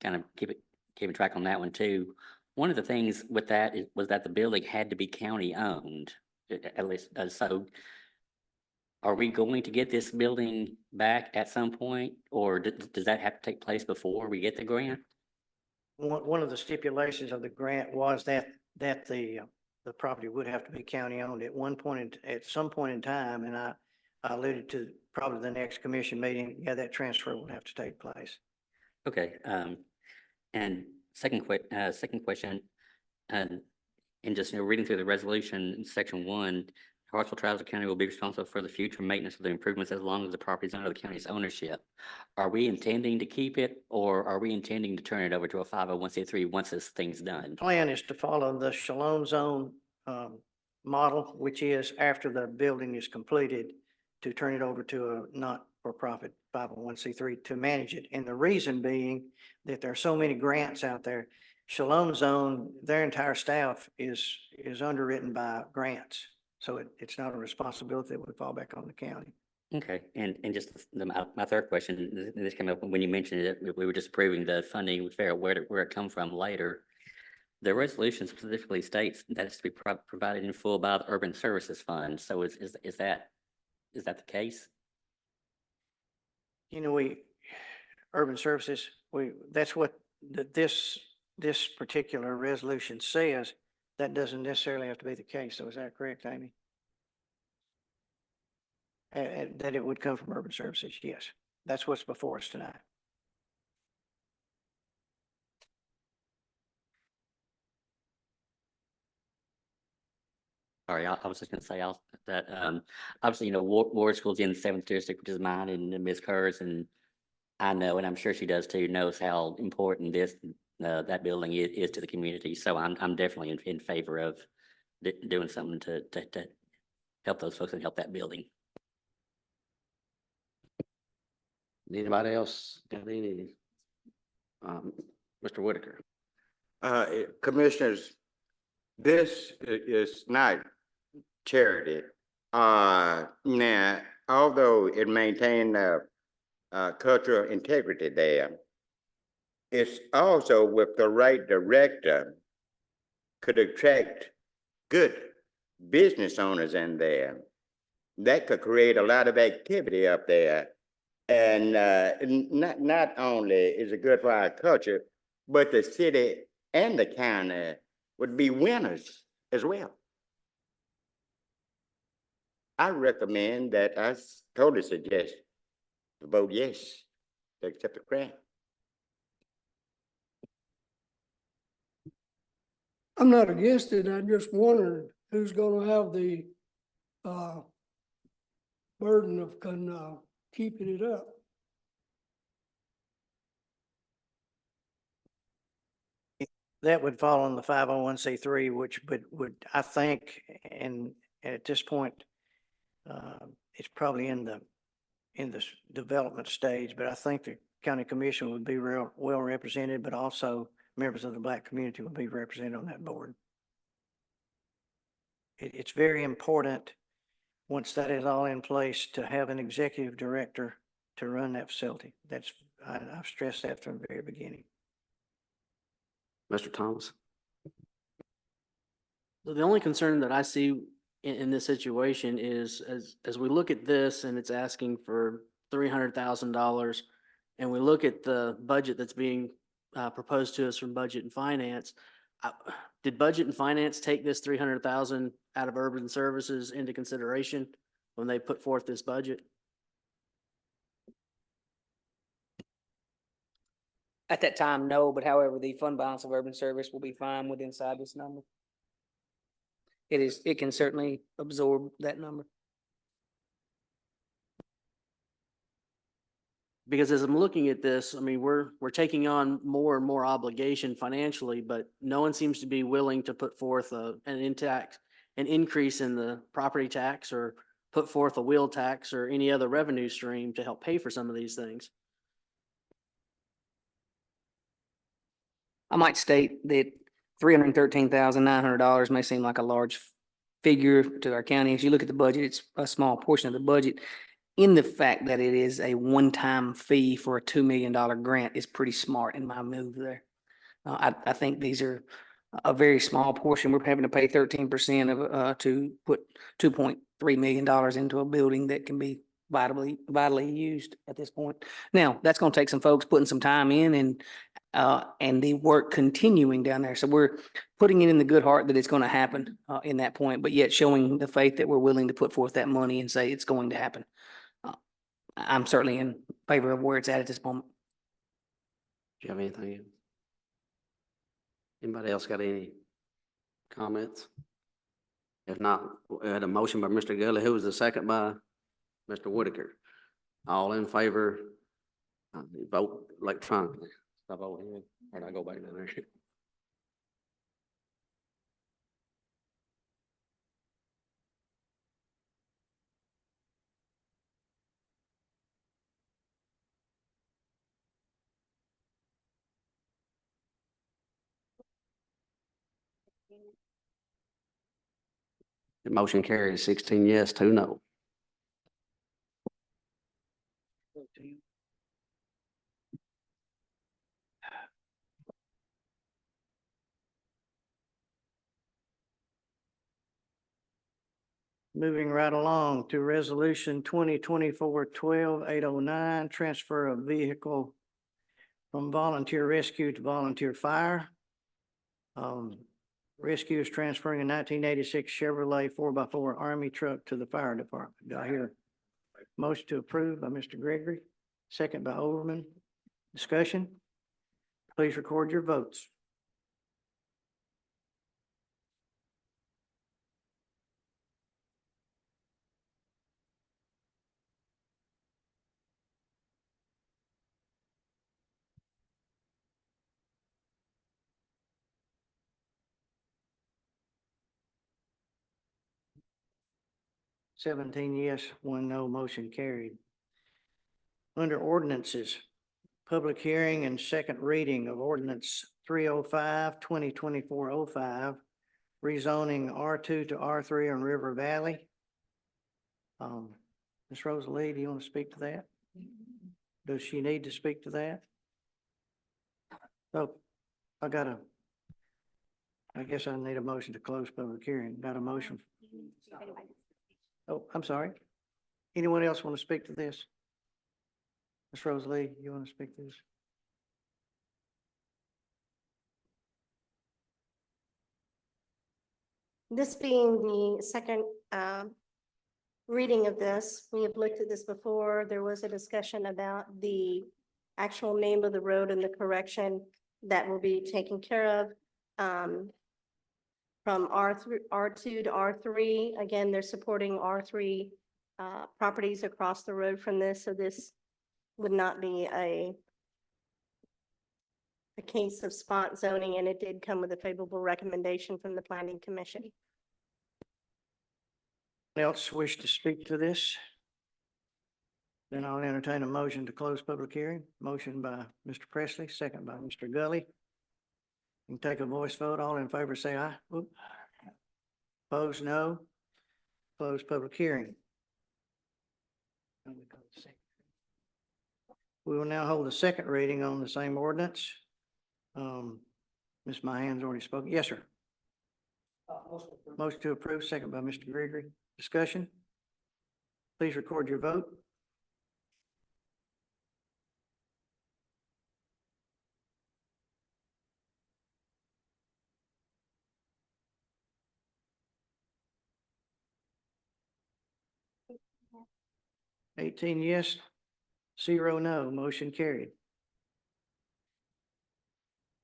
kind of keeping track on that one too. One of the things with that was that the building had to be county owned, at least. So, are we going to get this building back at some point, or does that have to take place before we get the grant? One of the stipulations of the grant was that the property would have to be county owned at some point in time, and I alluded to probably the next commission meeting. Yeah, that transfer would have to take place. Okay, and second question, and just, reading through the resolution in section 1, Hartsville Travis County will be responsible for the future maintenance of the improvements as long as the property is under the county's ownership. Are we intending to keep it, or are we intending to turn it over to a 501c3 once this thing's done? Plan is to follow the Shalom Zone model, which is after the building is completed, to turn it over to a not-for-profit 501c3 to manage it. And the reason being that there are so many grants out there. Shalom Zone, their entire staff is underwritten by grants. So it's not a responsibility that would fall back on the county. Okay, and just my third question, this came up when you mentioned it, we were just approving the funding, we figure out where it come from later. The resolution specifically states that it's to be provided in full by the Urban Services Fund. So is that the case? Urban Services, that's what this particular resolution says. That doesn't necessarily have to be the case. So is that correct, Amy? That it would come from Urban Services, yes. That's what's before us tonight. Sorry, I was just gonna say that, obviously, Ward School's in the 7th district, which is mine, and Ms. Kerr's, and I know, and I'm sure she does too, knows how important that building is to the community. So I'm definitely in favor of doing something to help those folks and help that building. Anybody else got any? Mr. Whitaker. Commissioners, this is not charity. Now, although it maintained cultural integrity there, it's also with the right director could attract good business owners in there. That could create a lot of activity up there. And not only is it good for our culture, but the city and the county would be winners as well. I recommend that, I totally suggest to vote yes to accept the grant. I'm not against it. I just wondered who's gonna have the burden of keeping it up. That would fall on the 501c3, which would I think, and at this point, it's probably in the development stage, but I think the county commission would be real well represented, but also members of the Black community would be represented on that board. It's very important, once that is all in place, to have an executive director to run that facility. I've stressed that from the very beginning. Mr. Thomas. The only concern that I see in this situation is as we look at this and it's asking for $300,000, and we look at the budget that's being proposed to us from Budget and Finance. Did Budget and Finance take this $300,000 out of Urban Services into consideration when they put forth this budget? At that time, no, but however, the fund balance of Urban Service will be fine inside this number. It can certainly absorb that number. Because as I'm looking at this, I mean, we're taking on more and more obligation financially, but no one seems to be willing to put forth an increase in the property tax, or put forth a wheel tax or any other revenue stream to help pay for some of these things. I might state that $313,900 may seem like a large figure to our county. As you look at the budget, it's a small portion of the budget. In the fact that it is a one-time fee for a $2 million grant is pretty smart in my move there. I think these are a very small portion. We're having to pay 13% of to put $2.3 million into a building that can be vitally used at this point. Now, that's going to take some folks putting some time in and the work continuing down there. So we're putting it in the good heart that it's going to happen in that point, but yet showing the faith that we're willing to put forth that money and say it's going to happen. I'm certainly in favor of where it's at this moment. Do you have anything? Anybody else got any comments? If not, we had a motion by Mr. Gully. Who was the second by Mr. Whitaker? All in favor? Vote electronically. Stop over here, or do I go back down there? The motion carries 16 yes, 2 no. Moving right along to resolution 2024-12-809, transfer of vehicle from volunteer rescue to volunteer fire. Rescue is transferring a 1986 Chevrolet 4x4 Army truck to the fire department. Do I hear a motion to approve by Mr. Gregory, second by Overman? Discussion? Please record your votes. Seventeen yes, 1 no, motion carried. Under ordinances, public hearing and second reading of ordinance 305-2024-05, rezoning R2 to R3 on River Valley. Ms. Rosalie, do you want to speak to that? Does she need to speak to that? So I guess I need a motion to close public hearing. Got a motion? Oh, I'm sorry. Anyone else want to speak to this? Ms. Rosalie, you want to speak to this? This being the second reading of this, we have looked at this before. There was a discussion about the actual name of the road and the correction that will be taken care of. From R2 to R3, again, they're supporting R3 properties across the road from this, so this would not be a case of spot zoning, and it did come with a favorable recommendation from the Planning Commission. Else wish to speak to this? Then I'll entertain a motion to close public hearing. Motion by Mr. Presley, second by Mr. Gully. You can take a voice vote. All in favor say aye. Oop. Opposed, no. Close public hearing. We will now hold a second reading on the same ordinance. Ms. Mahan's already spoken. Yes, sir. Motion to approve, second by Mr. Gregory. Discussion? Please record your vote. Eighteen yes, 0 no, motion carried.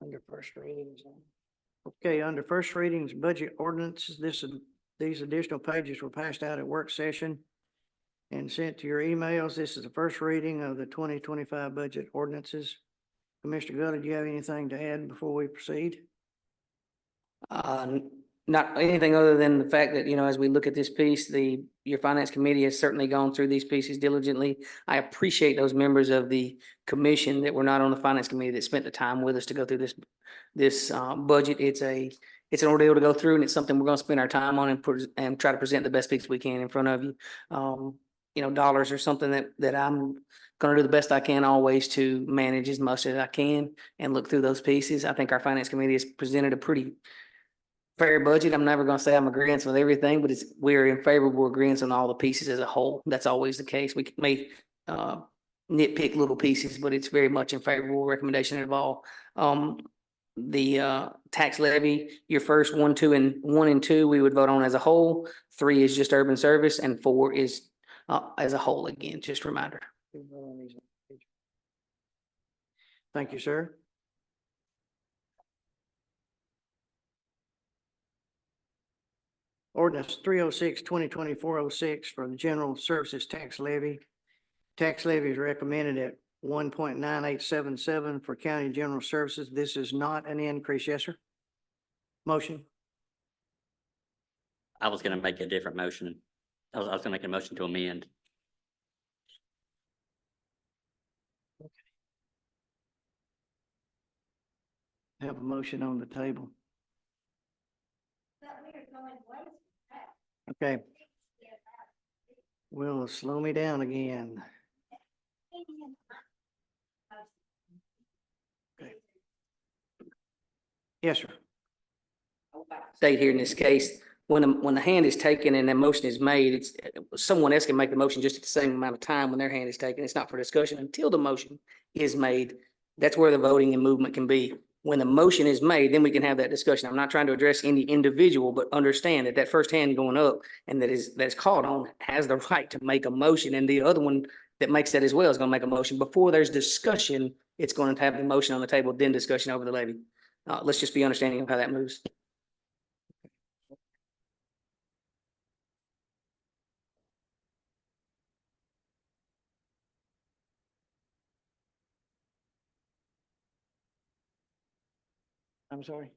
Under first readings. Okay, under first readings, budget ordinances, these additional pages were passed out at work session and sent to your emails. This is the first reading of the 2025 budget ordinances. Commissioner Gully, do you have anything to add before we proceed? Not anything other than the fact that, as we look at this piece, your finance committee has certainly gone through these pieces diligently. I appreciate those members of the commission that were not on the finance committee that spent the time with us to go through this budget. It's an ordeal to go through, and it's something we're going to spend our time on and try to present the best piece we can in front of you. Dollars are something that I'm going to do the best I can always to manage as much as I can and look through those pieces. I think our finance committee has presented a pretty fair budget. I'm never going to say I'm agreeing with everything, but we're in favorable agreements on all the pieces as a whole. That's always the case. We may nitpick little pieces, but it's very much in favorable recommendation of all. The tax levy, your first 1 and 2, we would vote on as a whole. 3 is just urban service, and 4 is as a whole. Again, just a reminder. Thank you, sir. Ordinance 306, 2024-06 for the general services tax levy. Tax levy is recommended at 1.9877 for county general services. This is not an increase. Yes, sir? Motion? I was gonna make a different motion. I was gonna make a motion to amend. Have a motion on the table. Okay. Will slow me down again. Okay. Yes, sir. State here in this case, when the hand is taken and that motion is made, it's, someone else can make the motion just at the same amount of time when their hand is taken. It's not for discussion until the motion is made. That's where the voting and movement can be. When the motion is made, then we can have that discussion. I'm not trying to address any individual, but understand that that first hand going up and that's called on has the right to make a motion, and the other one that makes that as well is going to make a motion. Before there's discussion, it's going to have the motion on the table, then discussion over the levy. Let's just be understanding of how that moves. I'm sorry.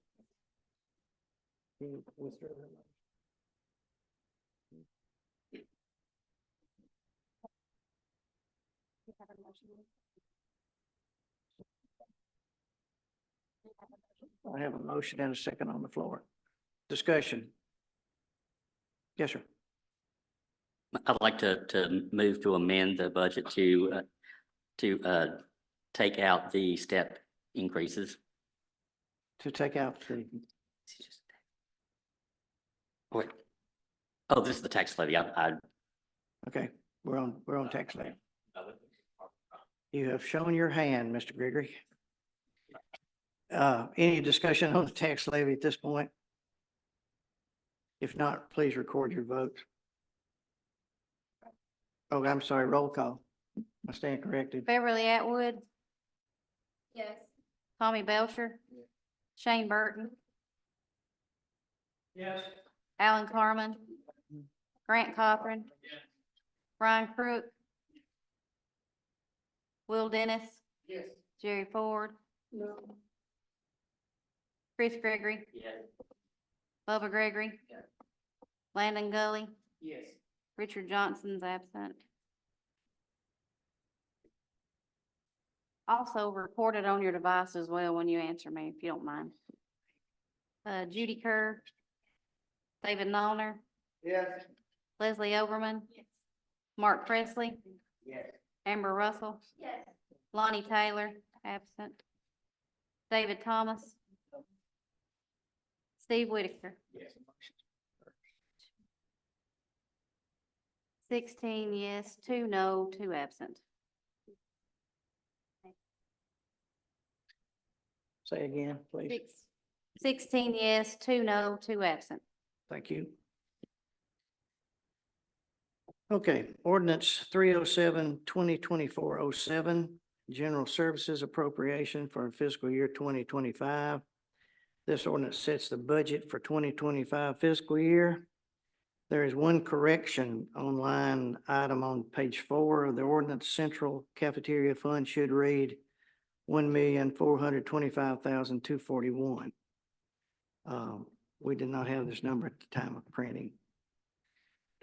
I have a motion and a second on the floor. Discussion. Yes, sir. I'd like to move to amend the budget to take out the step increases. To take out the, Wait. Oh, this is the tax levy. okay, we're on tax levy. You have shown your hand, Mr. Gregory. Any discussion on the tax levy at this point? If not, please record your vote. Oh, I'm sorry, roll call. I stand corrected. Beverly Atwood. Yes. Tommy Belcher. Shane Burton. Yes. Alan Carmen. Grant Cochran. Brian Crook. Will Dennis. Yes. Jerry Ford. No. Chris Gregory. Yes. Bubba Gregory. Yes. Landon Gully. Yes. Richard Johnson's absent. Also record it on your device as well when you answer me, if you don't mind. Judy Kerr. David Nollner. Yes. Leslie Overman. Mark Presley. Yes. Amber Russell. Yes. Lonnie Taylor, absent. David Thomas. Steve Whitaker. Yes. 16 yes, 2 no, 2 absent. Say again, please. 16 yes, 2 no, 2 absent. Thank you. Okay, ordinance 307, 2024-07, general services appropriation for fiscal year 2025. This ordinance sets the budget for 2025 fiscal year. There is one correction on line item on page 4 of the ordinance. Central cafeteria fund should read 1,425,241. We did not have this number at the time of printing.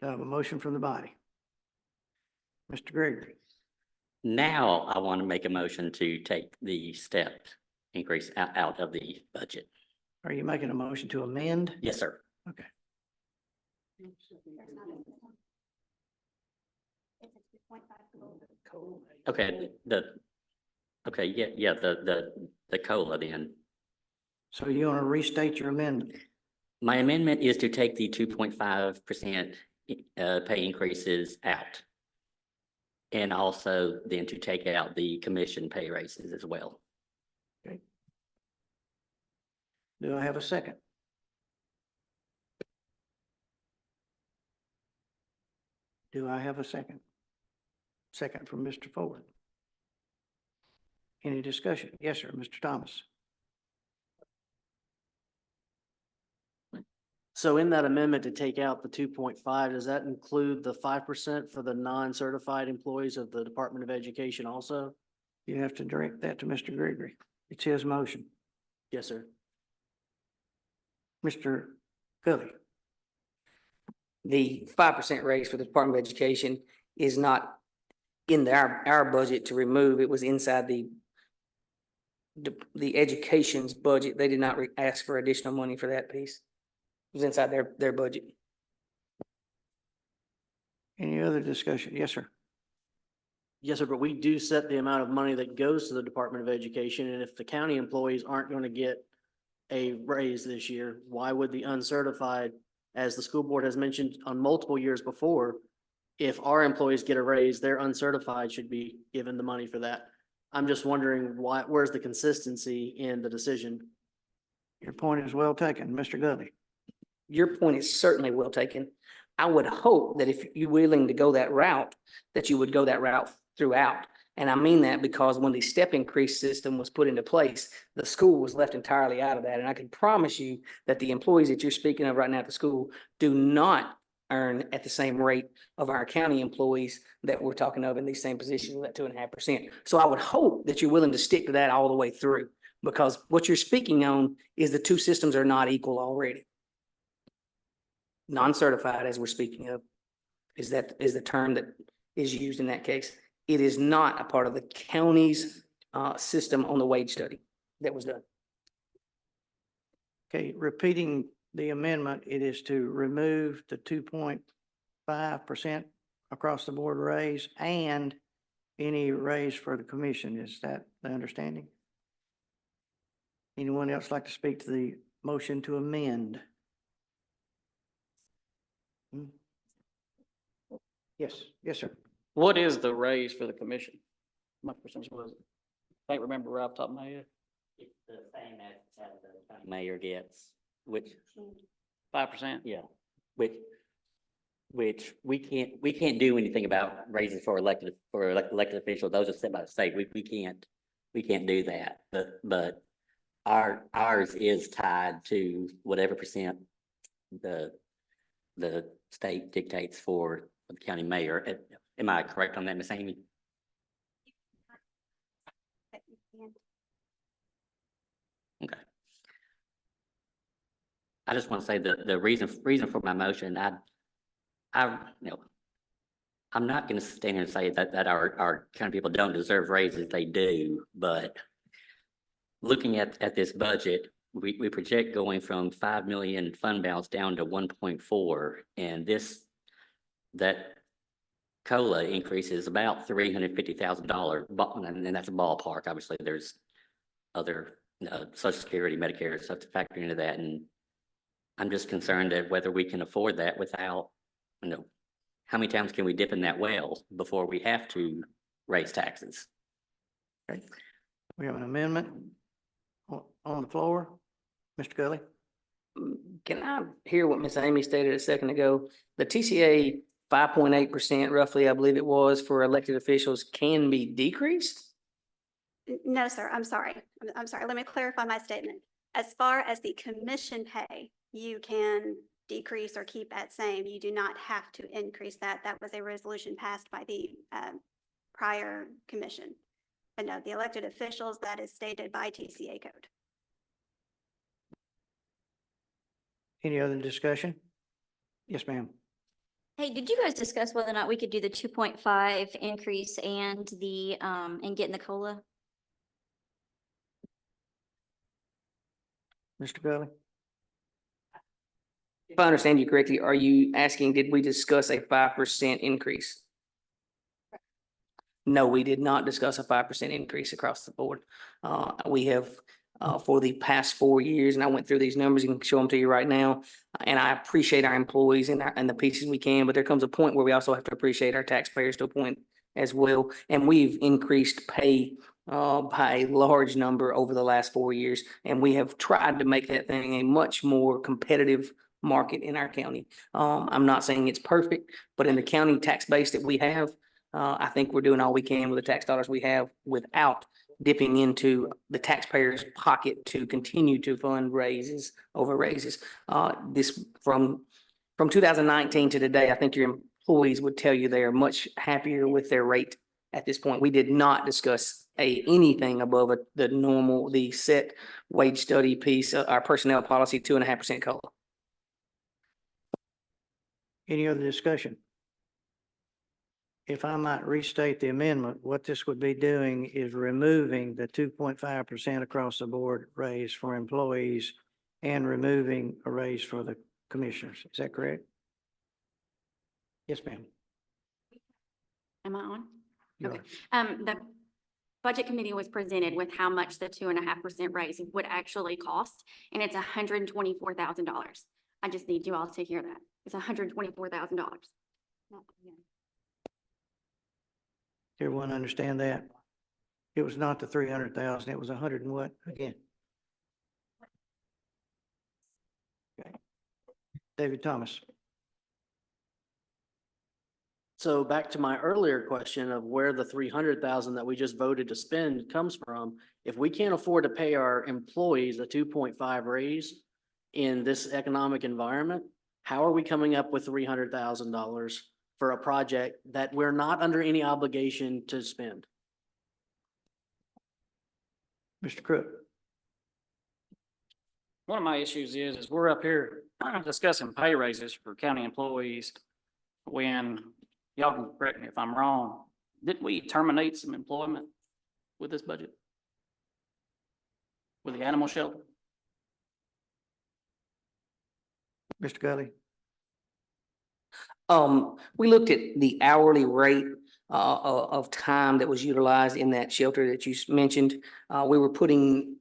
Do I have a motion from the body? Mr. Gregory. Now I want to make a motion to take the step increase out of the budget. Are you making a motion to amend? Yes, sir. Okay. Okay, the COLA then. So you want to restate your amendment? My amendment is to take the 2.5% pay increases out. And also then to take out the commission pay raises as well. Okay. Do I have a second? Do I have a second? Second from Mr. Ford. Any discussion? Yes, sir, Mr. Thomas. So in that amendment to take out the 2.5, does that include the 5% for the non-certified employees of the Department of Education also? You have to direct that to Mr. Gregory. It's his motion. Yes, sir. Mr. Gully. The 5% raise for the Department of Education is not in our budget to remove. It was inside the education's budget. They did not ask for additional money for that piece. It was inside their budget. Any other discussion? Yes, sir. Yes, sir, but we do set the amount of money that goes to the Department of Education, and if the county employees aren't going to get a raise this year, why would the uncertified, as the school board has mentioned on multiple years before, if our employees get a raise, their uncertified should be given the money for that? I'm just wondering where's the consistency in the decision? Your point is well taken, Mr. Gully. Your point is certainly well taken. I would hope that if you're willing to go that route, that you would go that route throughout. And I mean that because when the step increase system was put into place, the school was left entirely out of that. And I can promise you that the employees that you're speaking of right now at the school do not earn at the same rate of our county employees that we're talking of in these same positions, that 2.5%. So I would hope that you're willing to stick to that all the way through, because what you're speaking on is the two systems are not equal already. Non-certified, as we're speaking of, is the term that is used in that case. It is not a part of the county's system on the wage study that was done. Okay, repeating the amendment, it is to remove the 2.5% across the board raise and any raise for the commission. Is that the understanding? Anyone else like to speak to the motion to amend? Yes, yes, sir. What is the raise for the commission? How much percentage was it? Can't remember right off the top of my head. It's the same as the county mayor gets, which 5%? Yeah, which we can't do anything about raises for elected officials. Those are set by the state. We can't do that. But ours is tied to whatever percent the state dictates for the county mayor. Am I correct on that, Ms. Amy? Okay. I just want to say the reason for my motion, I'm not going to stand here and say that our county people don't deserve raises. They do, but looking at this budget, we project going from 5 million fund balance down to 1.4, and that COLA increase is about $350,000, and that's a ballpark. Obviously, there's other Social Security, Medicare stuff to factor into that, and I'm just concerned that whether we can afford that without, how many times can we dip in that well before we have to raise taxes? Okay. We have an amendment on the floor. Mr. Gully? Can I hear what Ms. Amy stated a second ago? The TCA 5.8% roughly, I believe it was, for elected officials can be decreased? No, sir, I'm sorry. I'm sorry. Let me clarify my statement. As far as the commission pay, you can decrease or keep at same. You do not have to increase that. That was a resolution passed by the prior commission. But no, the elected officials, that is stated by TCA code. Any other discussion? Yes, ma'am. Hey, did you guys discuss whether or not we could do the 2.5 increase and and getting the COLA? Mr. Gully? If I understand you correctly, are you asking, did we discuss a 5% increase? No, we did not discuss a 5% increase across the board. We have, for the past 4 years, and I went through these numbers and can show them to you right now. And I appreciate our employees and the pieces we can, but there comes a point where we also have to appreciate our taxpayers to a point as well. And we've increased pay by a large number over the last 4 years. And we have tried to make that thing a much more competitive market in our county. I'm not saying it's perfect, but in the county tax base that we have, I think we're doing all we can with the tax dollars we have without dipping into the taxpayer's pocket to continue to fund raises over raises. This from 2019 to today, I think your employees would tell you they are much happier with their rate at this point. We did not discuss anything above the set wage study piece, our personnel policy, 2.5% COLA. Any other discussion? If I might restate the amendment, what this would be doing is removing the 2.5% across the board raise for employees and removing a raise for the commissioners. Is that correct? Yes, ma'am. Am I on? You Okay. are. The budget committee was presented with how much the 2.5% raise would actually cost, and it's $124,000. I just need you all to hear that. It's $124,000. Everyone understand that? It was not the 300,000, it was 100 and what again? Okay. David Thomas. So back to my earlier question of where the 300,000 that we just voted to spend comes from. If we can't afford to pay our employees a 2.5 raise in this economic environment, how are we coming up with $300,000 for a project that we're not under any obligation to spend? Mr. Crook. One of my issues is we're up here discussing pay raises for county employees when, y'all can correct me if I'm wrong, didn't we terminate some employment with this budget? With the animal shelter? Mr. Gully. We looked at the hourly rate of time that was utilized in that shelter that you mentioned. We were putting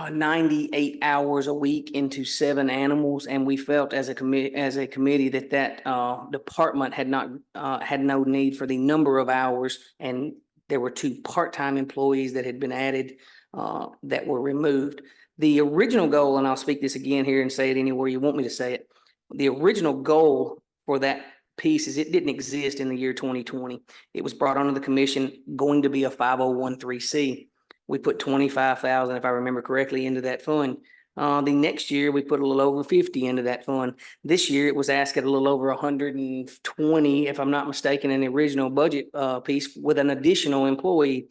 98 hours a week into 7 animals, and we felt as a committee that department had no need for the number of hours, and there were 2 part-time employees that had been added that were removed. The original goal, and I'll speak this again here and say it anywhere you want me to say it, the original goal for that piece is it didn't exist in the year 2020. It was brought onto the commission going to be a 501(c). We put 25,000, if I remember correctly, into that fund. The next year we put a little over 50 into that fund. This year it was asked at a little over 120, if I'm not mistaken, in the original budget piece with an additional employee.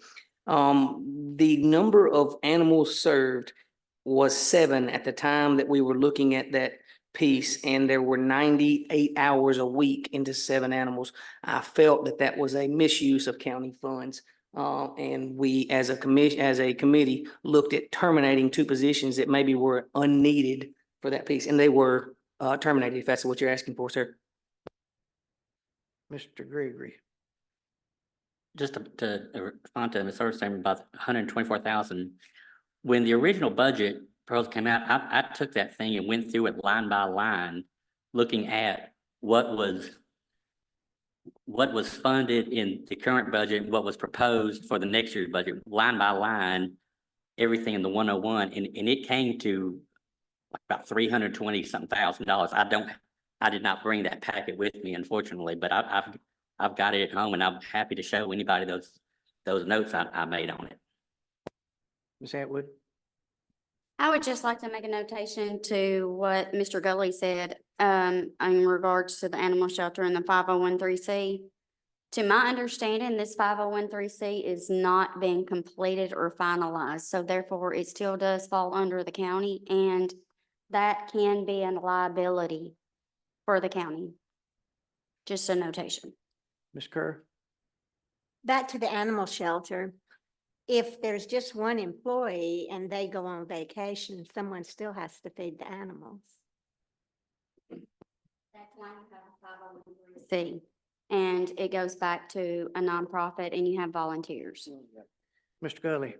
The number of animals served was 7 at the time that we were looking at that piece, and there were 98 hours a week into 7 animals. I felt that that was a misuse of county funds. And we, as a committee, looked at terminating 2 positions that maybe were unneeded for that piece, and they were terminated, if that's what you're asking for, sir. Mr. Gregory. Just to respond to Ms. Earth's statement about 124,000, when the original budget proposal came out, I took that thing and went through it line by line, looking at what was funded in the current budget, what was proposed for the next year's budget, line by line, everything in the 101, and it came to like about $320,000. I did not bring that packet with me, unfortunately, but I've got it at home, and I'm happy to show anybody those notes I made on it. Ms. Atwood. I would just like to make a notation to what Mr. Gully said, in regards to the animal shelter and the 501(c). To my understanding, this 501(c) is not being completed or finalized, so therefore it still does fall under the county, and that can be a liability for the county. Just a notation. Ms. Kerr. Back to the animal shelter. If there's just one employee and they go on vacation, someone still has to feed the animals. That's why you have 501(c), and it goes back to a nonprofit, and you have volunteers. Mr. Gully.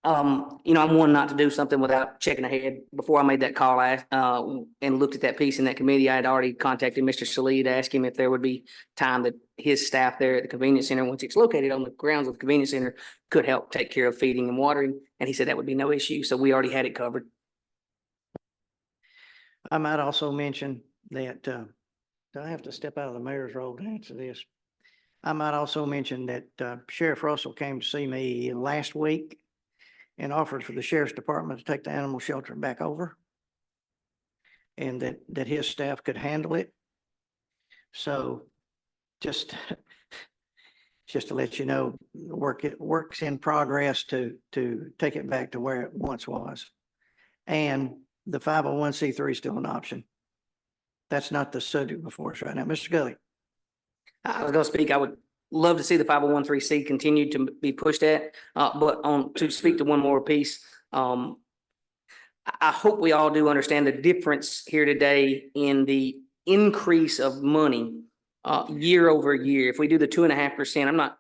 I'm one not to do something without checking ahead. Before I made that call, and looked at that piece in that committee, I had already contacted Mr. Salih to ask him if there would be time that his staff there at the convenience center, once it's located on the grounds of the convenience center, could help take care of feeding and watering. And he said that would be no issue. So we already had it covered. I might also mention that, do I have to step out of the mayor's role to answer this? I might also mention that Sheriff Russell came to see me last week and offered for the sheriff's department to take the animal shelter back over, and that his staff could handle it. So just to let you know, works in progress to take it back to where it once was. And the 501c3 is still an option. That's not the subject before us right now. Mr. Gully. I was gonna speak, I would love to see the 501(c)(3) continue to be pushed at, but to speak to one more piece, I hope we all do understand the difference here today in the increase of money, year over year. If we do the 2.5%, I'm not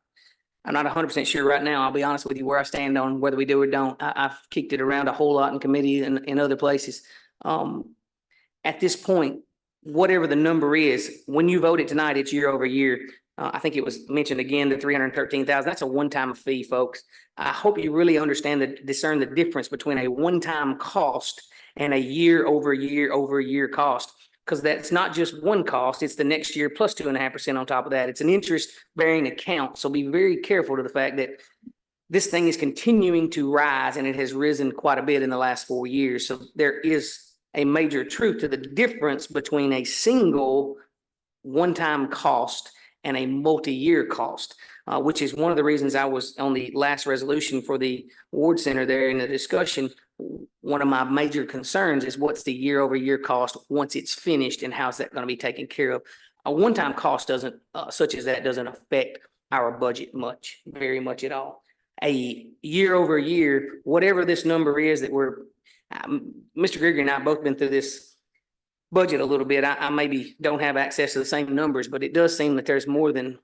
100% sure right now. I'll be honest with you where I stand on whether we do or don't. I've kicked it around a whole lot in committee and in other places. At this point, whatever the number is, when you vote it tonight, it's year over year. I think it was mentioned again, the 313,000. That's a one-time fee, folks. I hope you really understand discern the difference between a one-time cost and a year over year cost. Because that's not just one cost, it's the next year plus 2.5% on top of that. It's an interest-bearing account. So be very careful to the fact that this thing is continuing to rise, and it has risen quite a bit in the last 4 years. So there is a major truth to the difference between a single one-time cost and a multi-year cost, which is one of the reasons I was on the last resolution for the Ward Center there in the discussion. One of my major concerns is what's the year over year cost once it's finished, and how's that going to be taken care of? A one-time cost doesn't, such as that, doesn't affect our budget much, very much at all. A year over year, whatever this number is that we're, Mr. Gregory and I have both been through this budget a little bit. I maybe don't have access to the same numbers, but it does seem that there's more than,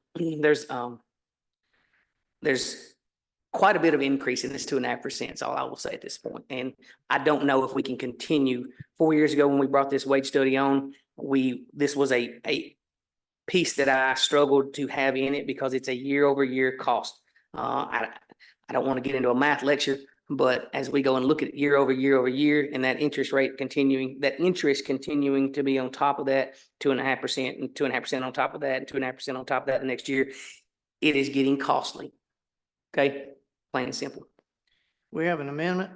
there's quite a bit of increase in this 2.5%. Is all I will say at this point. And I don't know if we can continue. 4 years ago, when we brought this wage study on, this was a piece that I struggled to have in it because it's a year over year cost. I don't want to get into a math lecture, but as we go and look at year over year, and that interest rate continuing, that interest continuing to be on top of that 2.5% and 2.5% on top of that and 2.5% on top of that the next year, it is getting costly. Okay, plain and simple. We have an amendment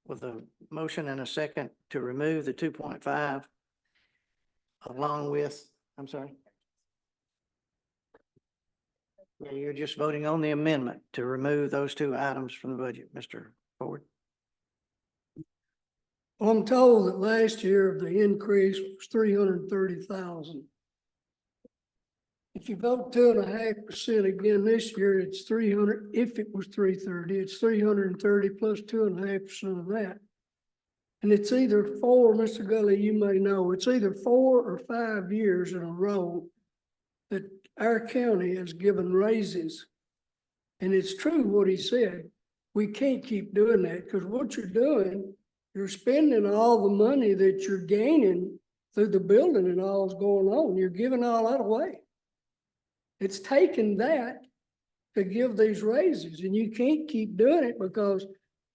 with a motion and a second to remove the 2.5 along with, I'm sorry. Yeah, you're just voting on the amendment to remove those two items from the budget, Mr. Ford. Well, I'm told that last year the increase was 330,000. If you vote 2.5% again this year, it's 300. If it was 330, it's 330 plus 2.5% of that. And it's either Mr. Gully, you may know, it's either 4 or 5 years in a row that our county has given raises. And it's true what he said. We can't keep doing that, because what you're doing, you're spending all the money that you're gaining through the building and all's going on. You're giving all that away. It's taking that to give these raises, and you can't keep doing it, because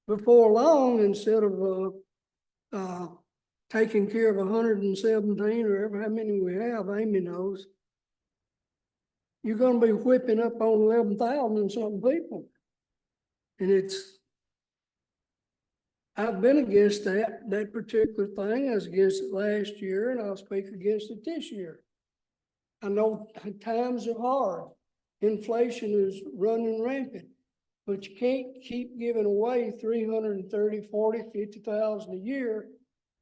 before long, instead of taking care of 117 or ever how many we have, Amy knows, you're going to be whipping up on 11,000 and something people. And I've been against that particular thing. I was against it last year, and I'll speak against it this year. I know times are hard. Inflation is running rampant, but you can't keep giving away 330, 40, 50,000 a year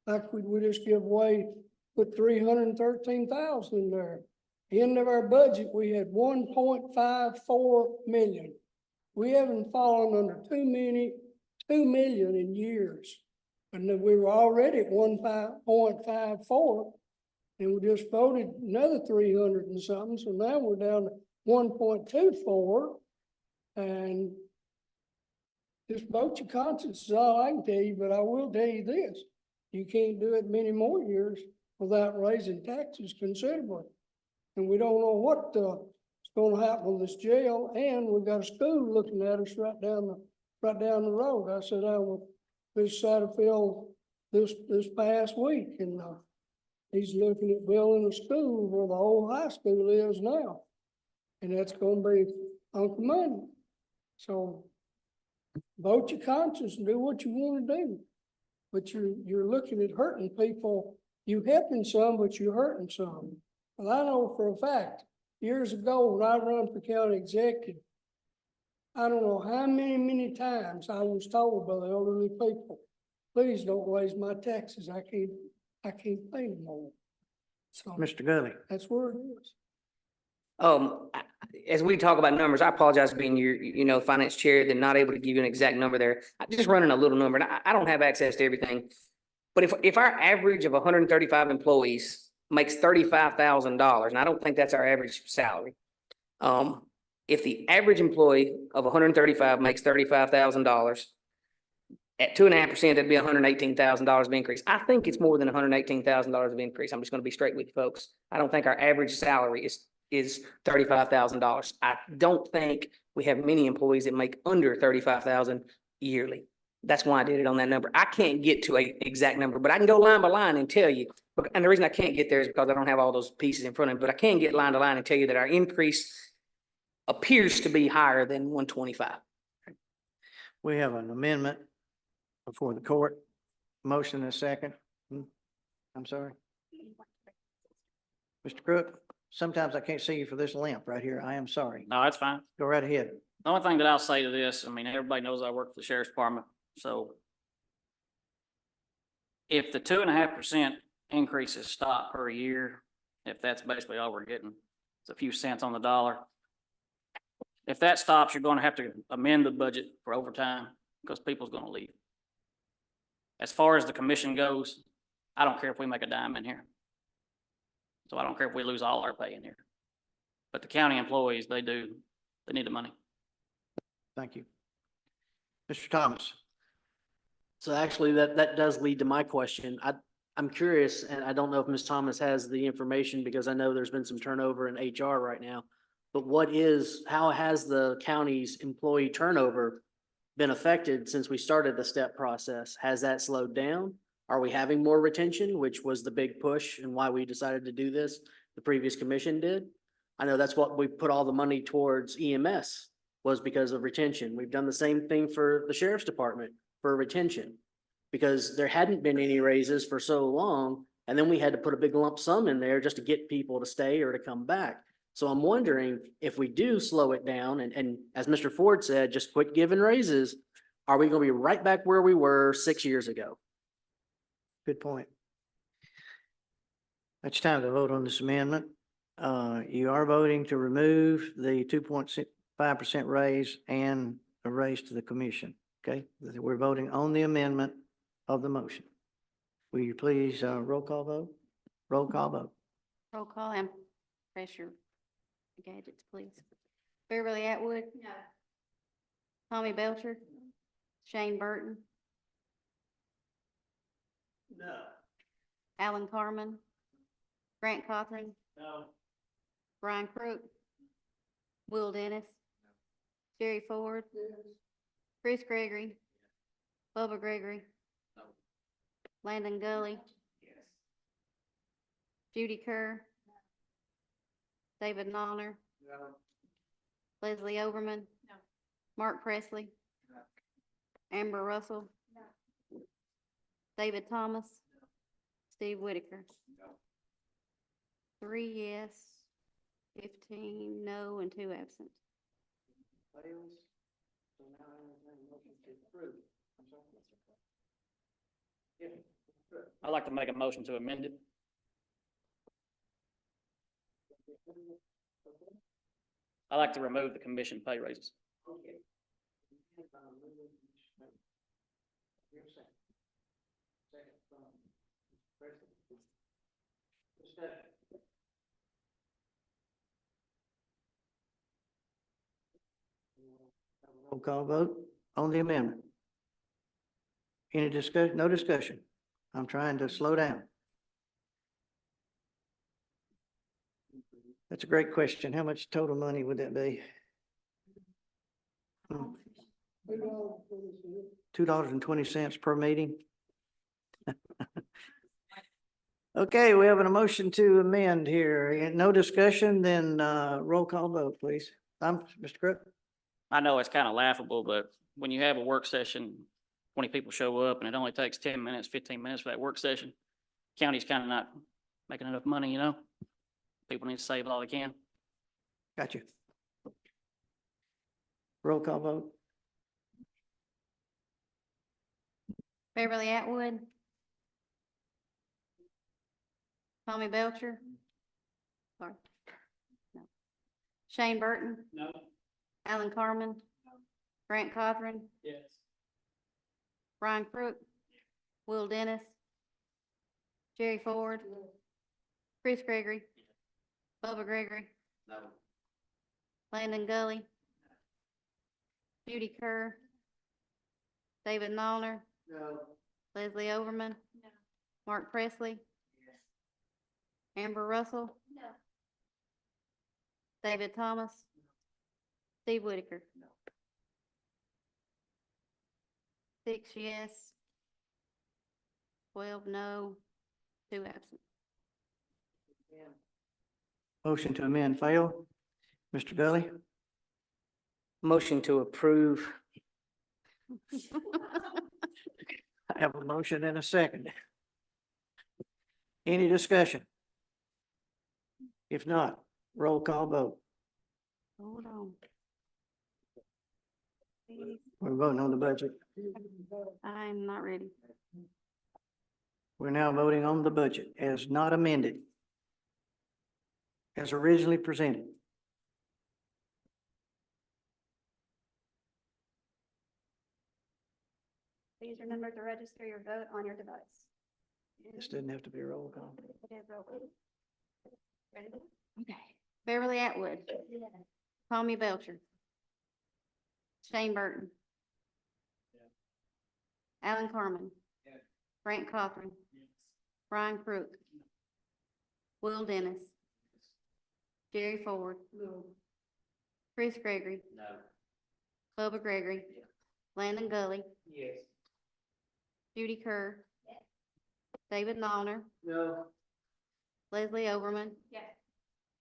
like we just give away, put 313,000 in there. End of our budget, we had 1.54 million. We haven't fallen under 2 million in years. And then we were already at 1.54, and we just voted another 300 and something. So now we're down to 1.24, and just vote your conscience is all I can tell you. But I will tell you this: you can't do it many more years without raising taxes considerably. And we don't know what is going to happen with this jail, and we've got a school looking at us right down the road. I sat down with Mr. Satterfield this past week, and he's looking at building a school where the old high school is now. And that's gonna be Uncle Money. So vote your conscience and do what you wanna do. But you're looking at hurting people. You helping some, but you're hurting some. And I know for a fact, years ago, when I run for county executive, I don't know how many times I was told by the elderly people, please don't raise my taxes. I can't pay no more. So Mr. Gully. that's where it is. As we talk about numbers, I apologize for being your, finance chair, and not able to give you an exact number there. I'm just running a little number, and I don't have access to everything. But if our average of 135 employees makes $35,000, and I don't think that's our average salary. If the average employee of 135 makes $35,000, at 2.5%, that'd be $118,000 of increase. I think it's more than $118,000 of increase. I'm just gonna be straight with you folks. I don't think our average salary is $35,000. I don't think we have many employees that make under 35,000 yearly. That's why I did it on that number. I can't get to a exact number, but I can go line by line and tell you. And the reason I can't get there is because I don't have all those pieces in front of me, but I can get line to line and tell you that our increase appears to be higher than 125. We have an amendment before the court. Motion and a second. I'm sorry. Mr. Crook, sometimes I can't see you for this lamp right here. I am sorry. No, that's fine. Go right ahead. The only thing that I'll say to this, I mean, everybody knows I work for the sheriff's department, so if the 2.5% increases stop per year, if that's basically all we're getting, it's a few cents on the dollar. If that stops, you're gonna have to amend the budget for overtime because people's gonna leave. As far as the commission goes, I don't care if we make a dime in here. So I don't care if we lose all our pay in here. But the county employees, they need the money. Thank you. Mr. Thomas. So actually, that does lead to my question. I'm curious, and I don't know if Ms. Thomas has the information because I know there's been some turnover in HR right now. But how has the county's employee turnover been affected since we started the step process? Has that slowed down? Are we having more retention, which was the big push and why we decided to do this? The previous commission did. I know that's what we put all the money towards EMS was because of retention. We've done the same thing for the sheriff's department for retention because there hadn't been any raises for so long. And then we had to put a big lump sum in there just to get people to stay or to come back. So I'm wondering if we do slow it down and as Mr. Ford said, just quit giving raises, are we going to be right back where we were 6 years ago? Good point. It's time to vote on this amendment. You are voting to remove the 2.5% raise and a raise to the commission. Okay, we're voting on the amendment of the motion. Will you please roll call vote? Roll call vote. Roll call and press your gadgets, please. Beverly Atwood? No. Tommy Belcher? Shane Burton? No. Alan Carmen? Grant Cothran? No. Brian Crook? Will Dennis? Jerry Ford? Chris Gregory? Bubba Gregory? Landon Gully? Judy Kerr? David Nolner? Leslie Overman? Mark Presley? Amber Russell? David Thomas? Steve Whitaker? 3 yes, 15 no, and 2 absent. I'd like to make a motion to amend it. I'd like to remove the commission pay raises. Roll call vote on the amendment. Any discussion? No discussion. I'm trying to slow down. That's a great question. How much total money would that be? $2.20 per meeting. Okay, we have an emotion to amend here. No discussion, then roll call vote, please. Mr. Crook? I know it's kind of laughable, but when you have a work session, 20 people show up and it only takes 10 minutes, 15 minutes for that work session, county's kind of not making enough money, you know? People need to save all they can. Got you. Roll call vote. Beverly Atwood. Tommy Belcher. Sorry. No. Shane Burton. No. Alan Carmen. Grant Cawthorn. Yes. Brian Crook. Will Dennis. Jerry Ford. Chris Gregory. Bubba Gregory. No. Landon Gully. Judy Kerr. David Nollner. No. Leslie Overman. Mark Presley. Amber Russell. No. David Thomas. Steve Whitaker. 6 yes. 12 no. 2 absent. Motion to amend fail. Mr. Gully? Motion to approve. I have a motion and a second. Any discussion? If not, roll call vote. Hold on. We're voting on the budget. I'm not ready. We're now voting on the budget as not amended, as originally presented. Please remember to register your vote on your device. This doesn't have to be a roll call. It is roll call. Ready? Okay. Beverly Atwood. Tommy Belcher. Shane Burton. Alan Carmen. Grant Cawthorn. Brian Crook. Will Dennis. Jerry Ford. Chris Gregory. No. Bubba Gregory. Landon Gully. Yes. Judy Kerr. David Nollner. No. Leslie Overman. Yes.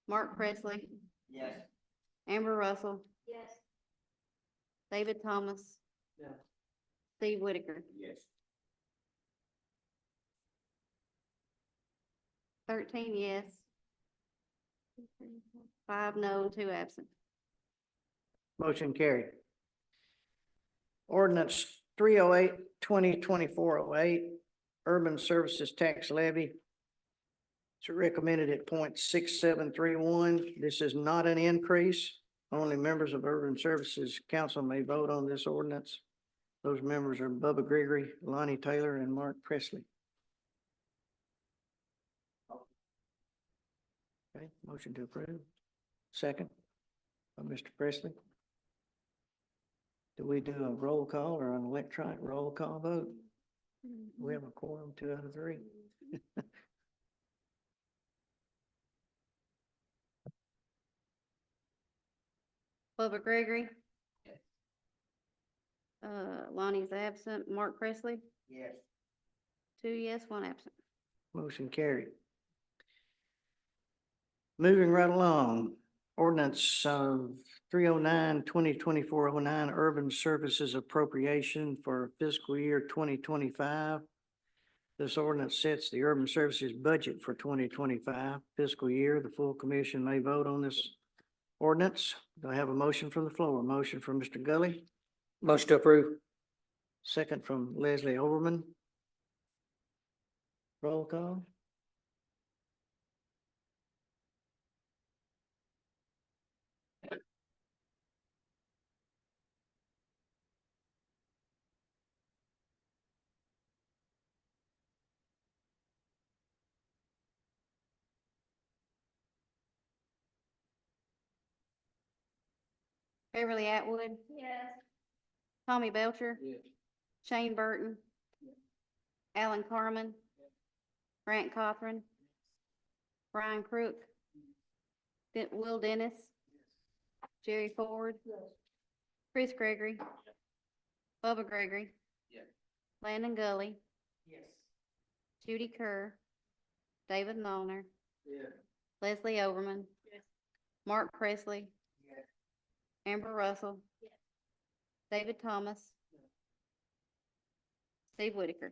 Mark Presley. Yes. Amber Russell. Yes. David Thomas. Yeah. Steve Whitaker. Yes. 13 yes. 5 no, 2 absent. Motion carried. Ordinance 308, 2024-08, Urban Services Tax Levy. It's recommended at 0.6731. This is not an increase. Only members of Urban Services Council may vote on this ordinance. Those members are Bubba Gregory, Lonnie Taylor, and Mark Presley. Okay, motion to approve. Second by Mr. Presley. Do we do a roll call or an electronic roll call vote? We have a quorum, 2 out of 3. Bubba Gregory. Lonnie's absent. Mark Presley. Yes. 2 yes, 1 absent. Motion carried. Moving right along, ordinance 309, 2024-09, Urban Services Appropriation for fiscal year 2025. This ordinance sets the urban services budget for 2025 fiscal year. The full commission may vote on this ordinance. Do I have a motion from the floor? Motion from Mr. Gully, Motion to approve. second from Leslie Overman. Roll call. Beverly Atwood. Yes. Tommy Belcher. Shane Burton. Alan Carmen. Grant Cawthorn. Brian Crook. Will Dennis. Jerry Ford. Chris Gregory. Bubba Gregory. Landon Gully. Judy Kerr. David Mulner. Leslie Overman. Mark Presley. Amber Russell. David Thomas. Steve Whitaker.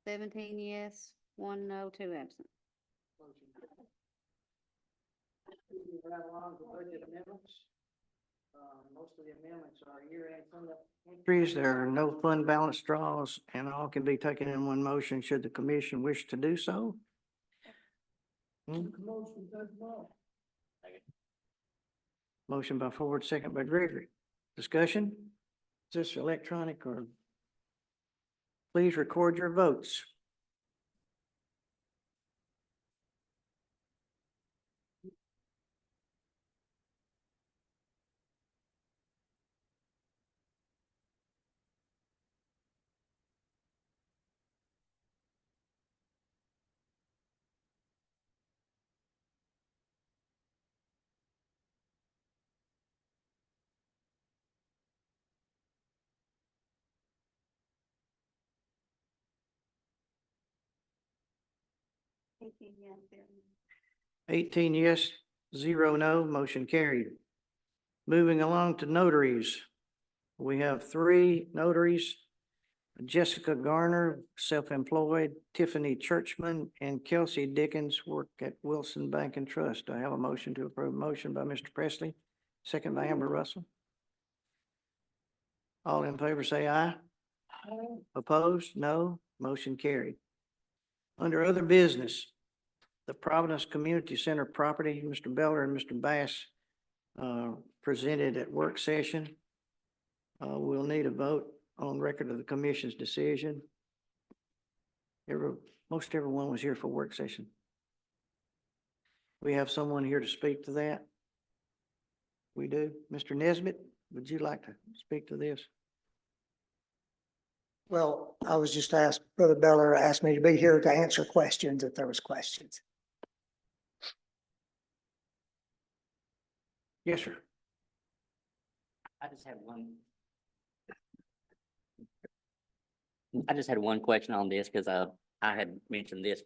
17 yes, 1 no, 2 absent. Moving right along to budget amendments. Most of the amendments are year-end fund entries. There are no fund balance draws, and all can be taken in one motion should the commission wish to do so. Motion by Ford, second by Gregory. Discussion? Is this electronic or? Please record your votes. Thank you, yes, there. 18 yes, 0 no, motion carried. Moving along to notaries. We have 3 notaries: Jessica Garner, self-employed, Tiffany Churchman, and Kelsey Dickens work at Wilson Bank and Trust. I have a motion to approve. Motion by Mr. Presley, second by Amber Russell. All in favor say aye. Opposed? No. Motion carried. Under other business, the Providence Community Center property, Mr. Beller and Mr. Bass presented at work session. We'll need a vote on record of the commission's decision. Most everyone was here for work session. We have someone here to speak to that. We do. Mr. Nesbitt, would you like to speak to this? Well, I was just asked, Brother Beller asked me to be here to answer questions if there was questions. Yes, sir. I just had one question on this because I had mentioned this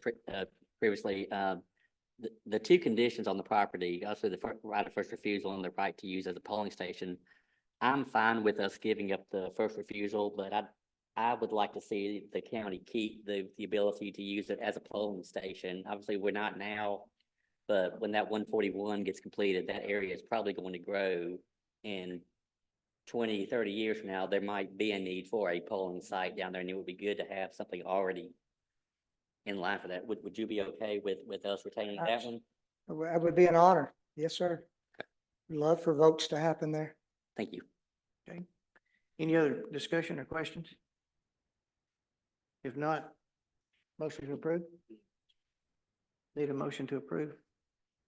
previously. The 2 conditions on the property, also the right of first refusal and the right to use as a polling station. I'm fine with us giving up the first refusal, but I would like to see the county keep the ability to use it as a polling station. Obviously, we're not now, but when that 141 gets completed, that area is probably going to grow. And 20, 30 years from now, there might be a need for a polling site down there, and it would be good to have something already in line for that. Would you be okay with us retaining that one? That would be an honor. Yes, sir. Love for votes to happen there. Thank you. Okay. Any other discussion or questions? If not, motion to approve? Need a motion to approve?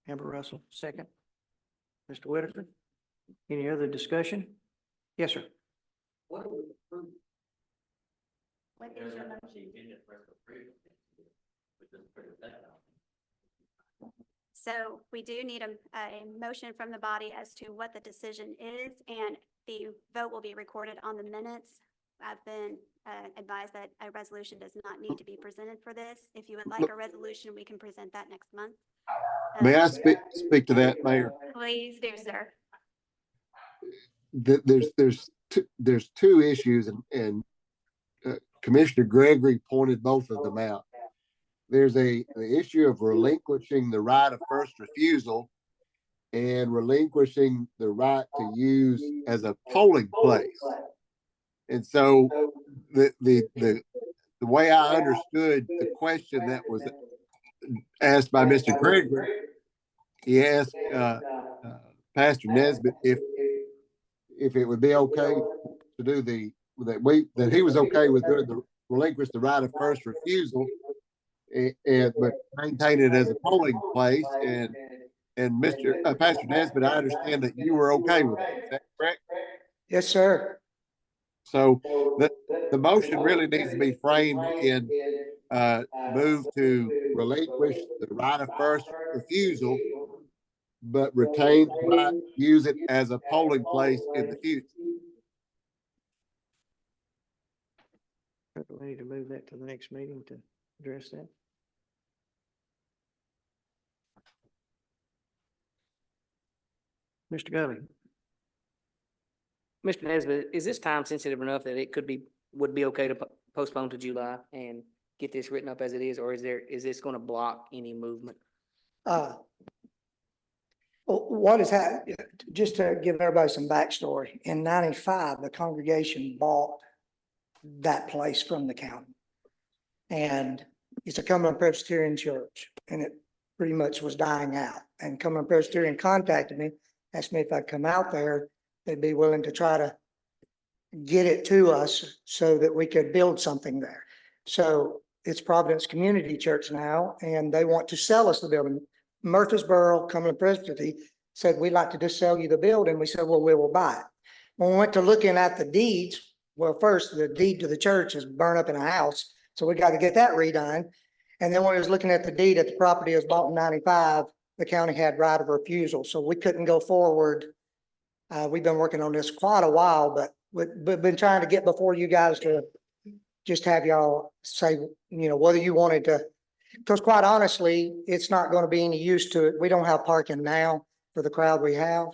Amber Russell, second. Mr. Whitaker, any other discussion? Yes, sir. What is your motion? So we do need a motion from the body as to what the decision is, and the vote will be recorded on the minutes. I've been advised that a resolution does not need to be presented for this. If you would like a resolution, we can present that next month. May I speak to that, Mayor? Please do, sir. There's 2 issues, and Commissioner Gregory pointed both of them out. There's the issue of relinquishing the right of first refusal and relinquishing the right to use as a polling place. And so the way I understood the question that was asked by Mr. Gregory, he asked Pastor Nesbitt if it would be okay to do that he was okay with doing the relinquish the right of first refusal, but maintain it as a polling place. And Mr. Pastor Nesbitt, I understand that you were okay with that. Is that correct? Yes, sir. So the motion really needs to be framed in move to relinquish the right of first refusal, but retain the right to use it as a polling place in the future. We need to move that to the next meeting to address that. Mr. Gully. Mr. Nesbitt, is this time sensitive enough that it would be okay to postpone to July and get this written up as it is, or is this gonna block any movement? Well, what is that? Just to give everybody some backstory, in 95, the congregation bought that place from the county. And it's a Cumberland Presbyterian church, and it pretty much was dying out. And Cumberland Presbyterian contacted me, asked me if I'd come out there. They'd be willing to try to get it to us so that we could build something there. So it's Providence Community Church now, and they want to sell us the building. Murfreesboro, Cumberland Presbyterian said, we'd like to just sell you the building. We said, well, we will buy it. When we went to looking at the deeds, well, first, the deed to the church is burned up in a house, so we got to get that redone. And then when we was looking at the deed that the property was bought in 95, the county had right of refusal, so we couldn't go forward. We've been working on this quite a while, but we've been trying to get before you guys to just have y'all say, whether you wanted to, because quite honestly, it's not going to be any use to it. We don't have parking now for the crowd we have.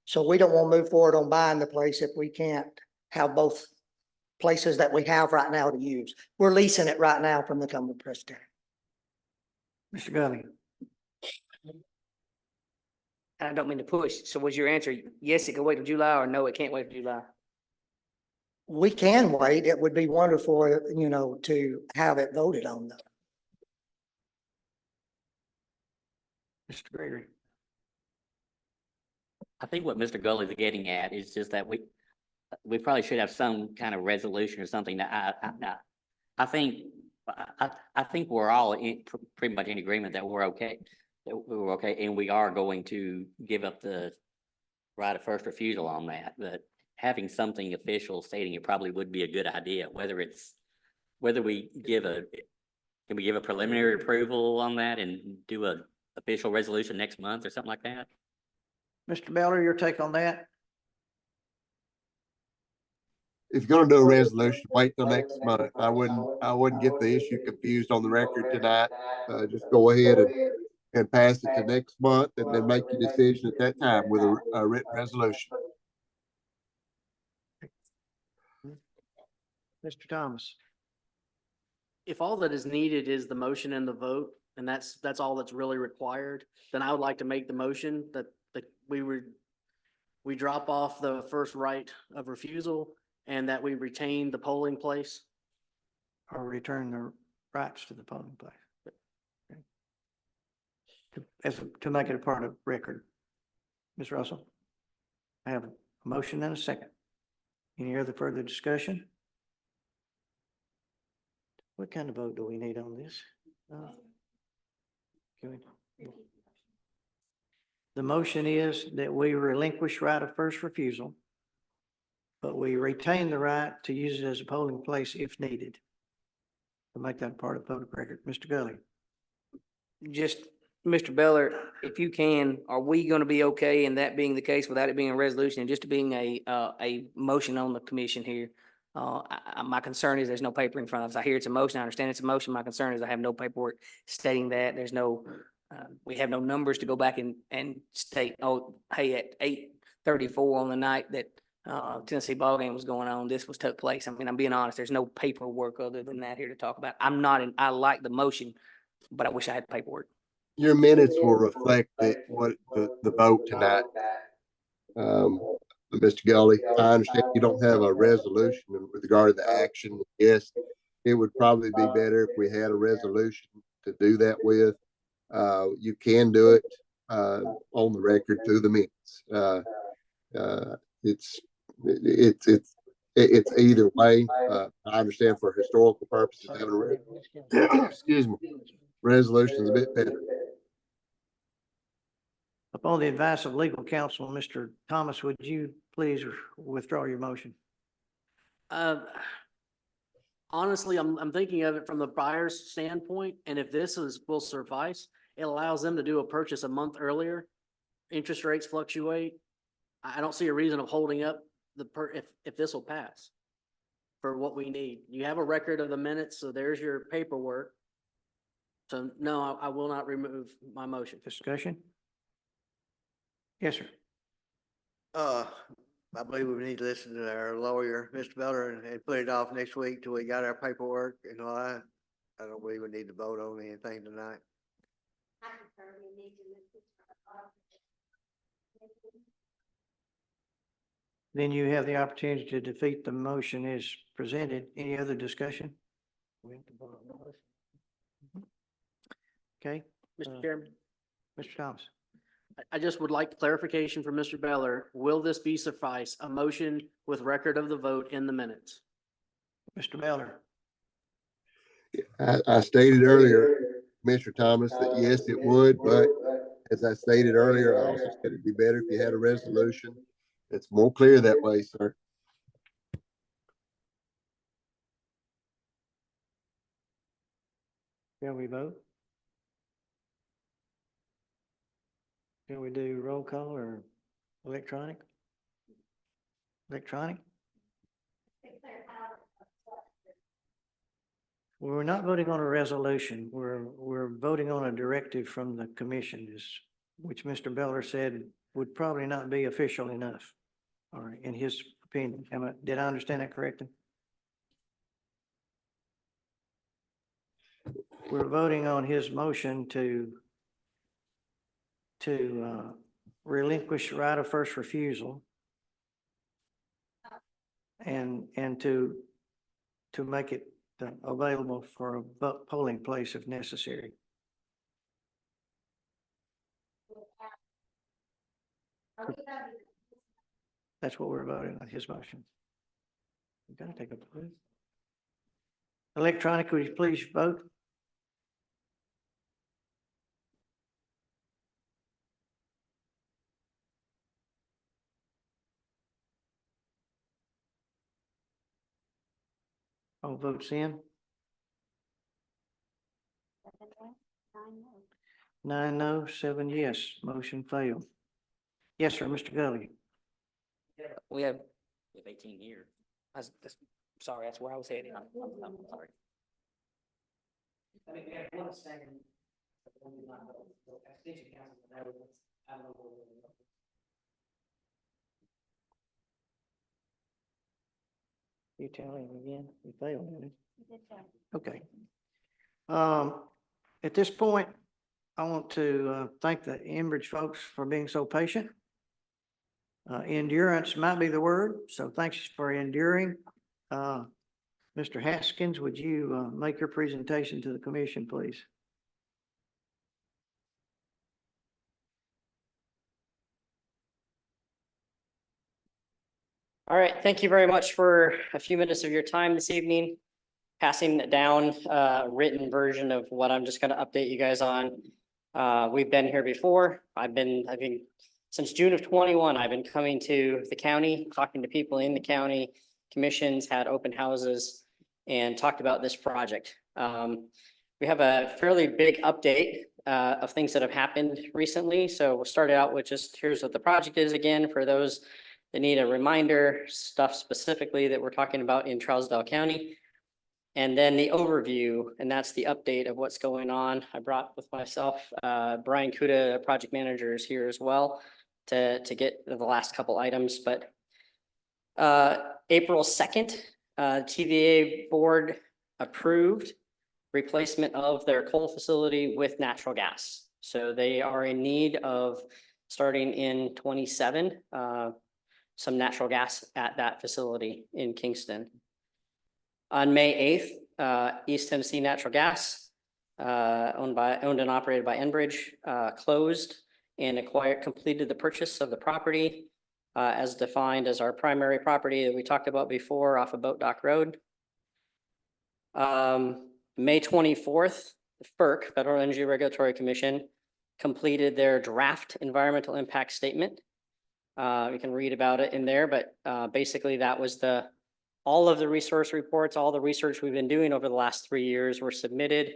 So we don't want to move forward on buying the place if we can't have both places that we have right now to use. We're leasing it right now from the Cumberland Presbyterian. Mr. Gully. I don't mean to push. So was your answer, yes, it can wait till July, or no, it can't wait till July? We can wait. It would be wonderful, to have it voted on though. Mr. Gregory. I think what Mr. Gully is getting at is just that we probably should have some kind of resolution or something that I think we're all pretty much in agreement that we're okay. And we are going to give up the right of first refusal on that, but having something official stating it probably would be a good idea, whether we can we give a preliminary approval on that and do a official resolution next month or something like that? Mr. Beller, your take on that? If you're gonna do a resolution, wait till next month. I wouldn't get the issue confused on the record tonight. Just go ahead and pass it to next month and then make your decision at that time with a written resolution. Mr. Thomas. If all that is needed is the motion and the vote, and that's all that's really required, then I would like to make the motion that we drop off the first right of refusal and that we retain the polling place. Or return the rights to the polling place. Okay. To make it a part of record. Ms. Russell, I have a motion and a second. Any other further discussion? What kind of vote do we need on this? The motion is that we relinquish right of first refusal, but we retain the right to use it as a polling place if needed. To make that part of the public record. Mr. Gully. Just, Mr. Beller, if you can, are we gonna be okay in that being the case without it being a resolution and just being a motion on the commission here? My concern is there's no paper in front of us. I hear it's a motion. I understand it's a motion. My concern is I have no paperwork stating that. There's no, we have no numbers to go back and state, oh, hey, at 8:34 on the night that Tennessee ball game was going on, this took place. I mean, I'm being honest, there's no paperwork other than that here to talk about. I like the motion, but I wish I had paperwork. Your minutes will reflect the vote tonight. Mr. Gully, I understand you don't have a resolution with regard to the action. Yes, it would probably be better if we had a resolution to do that with. You can do it on the record through the minutes. It's either way. I understand for historical purposes having excuse me, resolution is a bit better. Upon the advice of legal counsel, Mr. Thomas, would you please withdraw your motion? Honestly, I'm thinking of it from the buyer's standpoint, and if this will suffice, it allows them to do a purchase a month earlier. Interest rates fluctuate. I don't see a reason of holding up if this will pass for what we need. You have a record of the minutes, so there's your paperwork. So no, I will not remove my motion. Discussion? Yes, sir. I believe we need to listen to our lawyer, Mr. Miller, and put it off next week till we got our paperwork and all that. I don't believe we need to vote on anything tonight. Then you have the opportunity to defeat the motion as presented. Any other discussion? Okay. Mr. Chairman, Mr. Thomas. I just would like clarification from Mr. Beller. Will this be suffice? A motion with record of the vote in the minutes? Mr. Beller. I stated earlier, Mr. Thomas, that yes, it would, but as I stated earlier, I also said it'd be better if you had a resolution. It's more clear that way, sir. Shall we vote? Shall we do roll call or electronic? Electronic? We're not voting on a resolution. We're voting on a directive from the commission, which Mr. Beller said would probably not be official enough. All right, in his opinion. Did I understand that correctly? We're voting on his motion to relinquish right of first refusal and to make it available for a polling place if necessary. That's what we're voting on, his motion. We gotta take a vote. Electronic, would you please vote? All votes in. 9 no, 7 yes. Motion failed. Yes, sir, Mr. Gully. We have, 18 here. sorry, that's where I was headed. I'm sorry. You tell him again, we failed, didn't we? Okay. At this point, I want to thank the Enbridge folks for being so patient. Endurance might be the word, so thanks for enduring. Mr. Haskins, would you make your presentation to the commission, please? All right, thank you very much for a few minutes of your time this evening. Passing it down, a written version of what I'm just gonna update you guys on. We've been here before. I think since June of 21, I've been coming to the county, talking to people in the county, commissions, had open houses, and talked about this project. We have a fairly big update of things that have happened recently. So we'll start out with just here's what the project is again for those that need a reminder, stuff specifically that we're talking about in Trousdale County. And then the overview, and that's the update of what's going on. I brought with myself, Brian Kuda, project manager, is here as well to get the last couple items. But April 2nd, TVA board approved replacement of their coal facility with natural gas. So they are in need of starting in 27, some natural gas at that facility in Kingston. On May 8th, East Tennessee Natural Gas, owned and operated by Enbridge, closed and completed the purchase of the property as defined as our primary property that we talked about before off of Boat Dock Road. May 24th, the FERC, Federal Energy Regulatory Commission, completed their draft environmental impact statement. You can read about it in there, but basically that was all of the resource reports, all the research we've been doing over the last 3 years were submitted.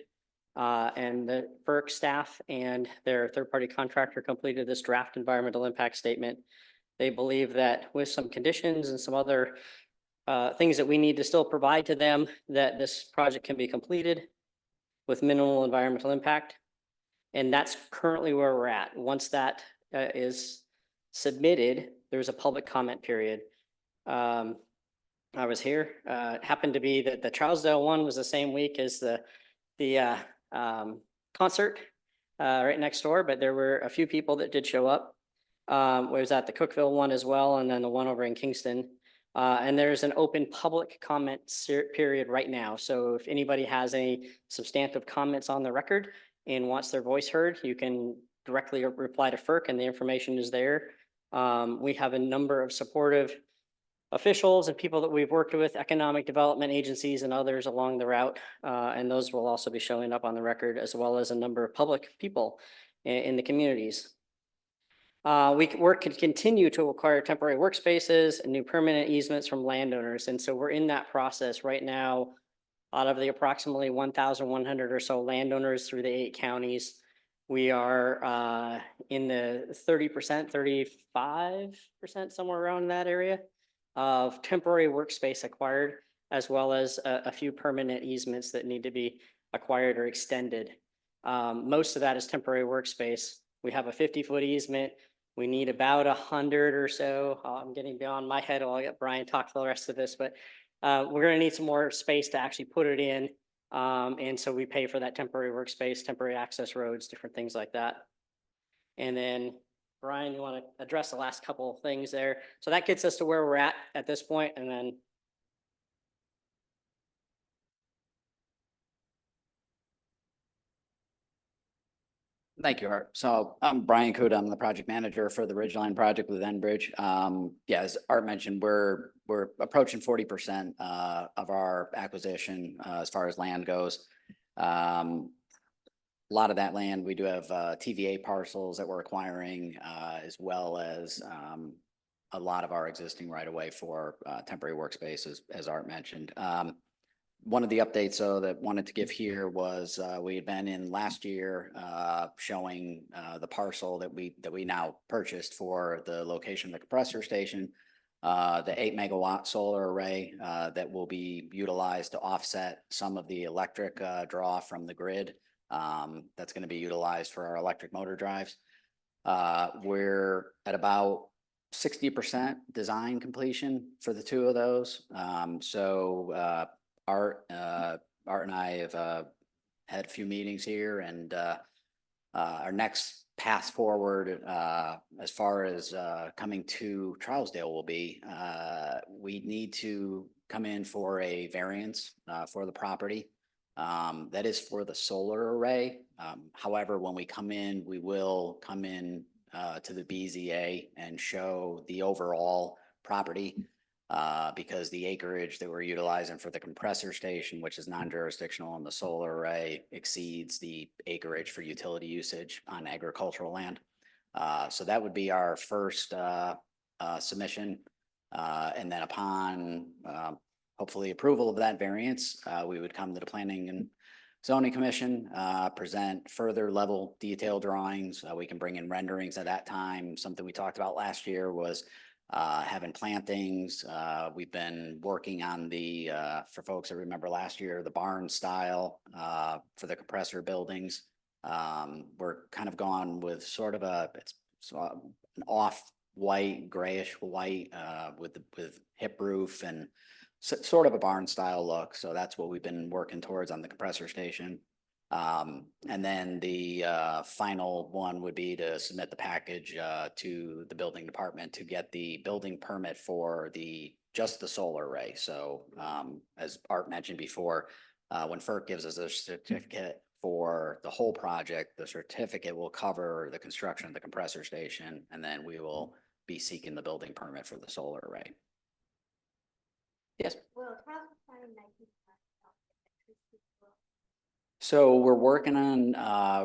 And the FERC staff and their third-party contractor completed this draft environmental impact statement. They believe that with some conditions and some other things that we need to still provide to them, that this project can be completed with minimal environmental impact. And that's currently where we're at. Once that is submitted, there was a public comment period. I was here, it happened to be that the Trousdale one was the same week as the concert right next door, but there were a few people that did show up. Was at the Cookville one as well, and then the one over in Kingston. And there's an open public comment period right now. So if anybody has any substantive comments on the record and wants their voice heard, you can directly reply to FERC, and the information is there. We have a number of supportive officials and people that we've worked with, economic development agencies and others along the route. And those will also be showing up on the record, as well as a number of public people in the communities. We can continue to acquire temporary workspaces and new permanent easements from landowners. And so we're in that process right now. Out of the approximately 1,100 or so landowners through the 8 counties, we are in the 30%, 35%, somewhere around that area of temporary workspace acquired, as well as a few permanent easements that need to be acquired or extended. Most of that is temporary workspace. We have a 50-foot easement. We need about 100 or so. I'm getting beyond my head. I'll let Brian talk to the rest of this, but we're going to need some more space to actually put it in. And so we pay for that temporary workspace, temporary access roads, different things like that. And then Brian, you want to address the last couple of things there? So that gets us to where we're at this point, and then Thank you, Art. So I'm Brian Kuda. I'm the project manager for the Ridgeline project with Enbridge. Yeah, as Art mentioned, we're approaching 40% of our acquisition as far as land goes. A lot of that land, we do have TVA parcels that we're acquiring, as well as a lot of our existing right of way for temporary workspaces, as Art mentioned. One of the updates, though, that wanted to give here was we had been in last year showing the parcel that we now purchased for the location of the compressor station, the 8-megawatt solar array that will be utilized to offset some of the electric draw from the grid. That's going to be utilized for our electric motor drives. We're at about 60% design completion for the 2 of those. Art and I have had a few meetings here, and our next path forward as far as coming to Trousdale will be, we need to come in for a variance for the property. That is for the solar array. However, when we come in, we will come in to the BZA and show the overall property. Because the acreage that we're utilizing for the compressor station, which is non-jurisdictional, and the solar array exceeds the acreage for utility usage on agricultural land. So that would be our first submission. And then upon hopefully approval of that variance, we would come to the Planning and Zoning Commission, present further level detail drawings. We can bring in renderings at that time. Something we talked about last year was having plantings. We've been working on the, for folks that remember last year, the barn style for the compressor buildings. We're kind of gone with sort of an off-white, grayish white with hip roof and sort of a barn style look. So that's what we've been working towards on the compressor station. And then the final one would be to submit the package to the building department to get the building permit for just the solar array. So as Art mentioned before, when FERC gives us a certificate for the whole project, the certificate will cover the construction of the compressor station, and then we will be seeking the building permit for the solar array. Yes. So we're working on,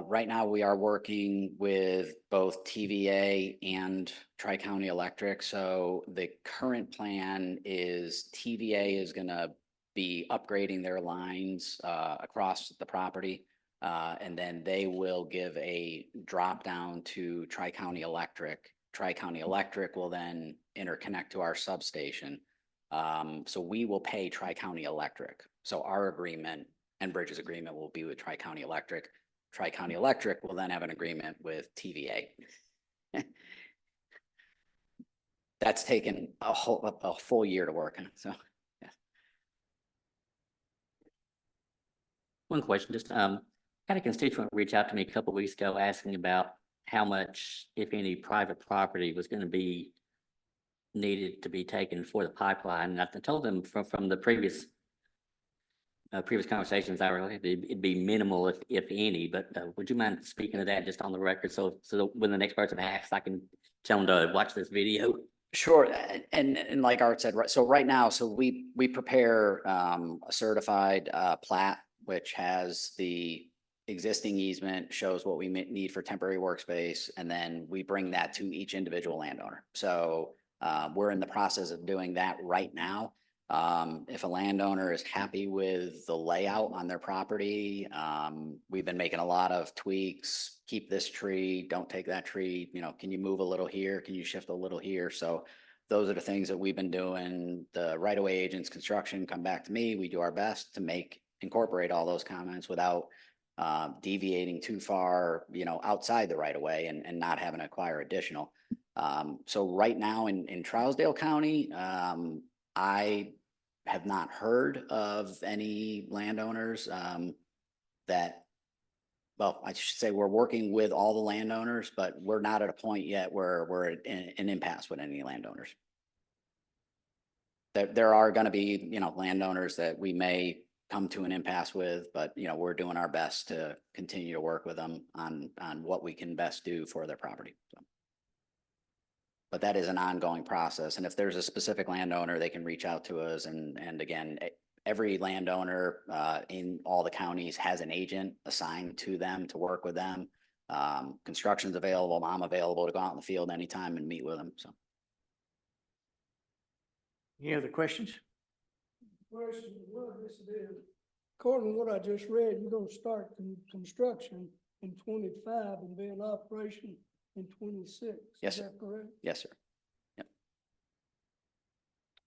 right now we are working with both TVA and Tri-County Electric. So the current plan is TVA is going to be upgrading their lines across the property. And then they will give a drop down to Tri-County Electric. Tri-County Electric will then interconnect to our substation. So we will pay Tri-County Electric. So our agreement, Enbridge's agreement, will be with Tri-County Electric. Tri-County Electric will then have an agreement with TVA. that's taken a full year to work on, so. One question, just, had a constituent reach out to me a couple of weeks ago asking about how much, if any, private property was gonna be needed to be taken for the pipeline. And I told them from the previous conversations, it'd be minimal if any, but, would you mind speaking to that just on the record? So that when the next person asks, I can tell them to watch this video. Sure, and like Art said, right, so right now, so we prepare a certified plat, which has the existing easement, shows what we need for temporary workspace, and then we bring that to each individual landowner. So we're in the process of doing that right now. If a landowner is happy with the layout on their property, we've been making a lot of tweaks. Keep this tree, don't take that tree, you know, can you move a little here? Can you shift a little here? So those are the things that we've been doing. The right-of-way agents, construction come back to me. We do our best to incorporate all those comments without deviating too far, you know, outside the right-of-way and not having to acquire additional. So right now in Trousdale County, I have not heard of any landowners that, well, I should say we're working with all the landowners, but we're not at a point yet where we're in an impasse with any landowners. There are going to be, you know, landowners that we may come to an impasse with, but, you know, we're doing our best to continue to work with them on what we can best do for their property. So. But that is an ongoing process. And if there's a specific landowner, they can reach out to us. And again, every landowner in all the counties has an agent assigned to them to work with them. Construction's available. I'm available to go out in the field anytime and meet with them. So. Any other questions? Question, what this is, according to what I just read, you're gonna start construction in 25 and be in operation in 26. Yes, Is sir. that correct? Yes, sir. Yep.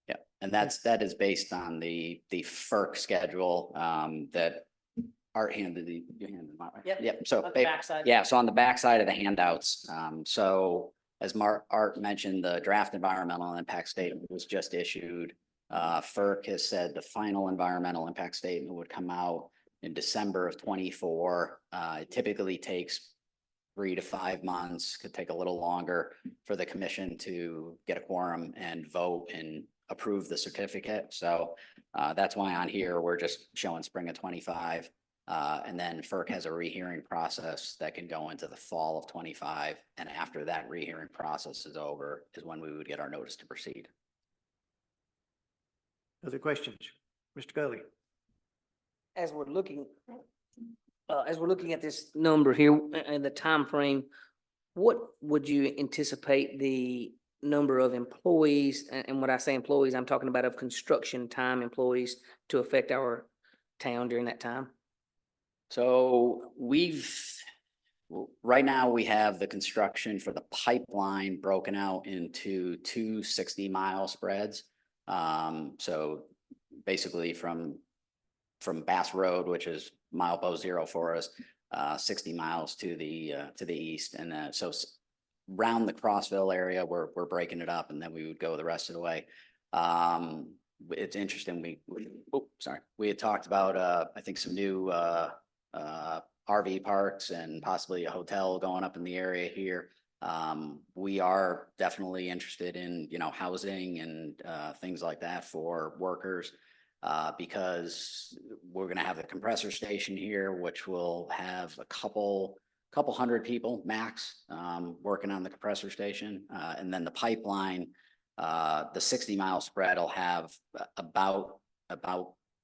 Yep. And that is based on the FERC schedule that Art handed you handed them out, right? Yep. So On the backside. yeah, so on the backside of the handouts, so as Art mentioned, the draft environmental impact statement was just issued. FERC has said the final environmental impact statement would come out in December of 24. It typically takes 3 to 5 months, could take a little longer for the commission to get a quorum and vote and approve the certificate. So that's why on here, we're just showing spring of 25. And then FERC has a rehearing process that can go into the fall of 25. And after that rehearing process is over is when we would get our notice to proceed. Other questions? Mr. Gully? As we're looking at this number here and the time frame, what would you anticipate the number of employees, and when I say employees, I'm talking about of construction time employees, to affect our town during that time? So right now we have the construction for the pipeline broken out into 2 60-mile spreads. So basically from Bass Road, which is milestone 0 for us, 60 miles to the east. And so around the Crossville area, we're breaking it up, and then we would go the rest of the way. It's interesting. We had talked about, I think, some new RV parks and possibly a hotel going up in the area here. We are definitely interested in, you know, housing and things like that for workers, because we're going to have the compressor station here, which will have a couple hundred people max working on the compressor station, and then the pipeline, the 60-mile spread will have about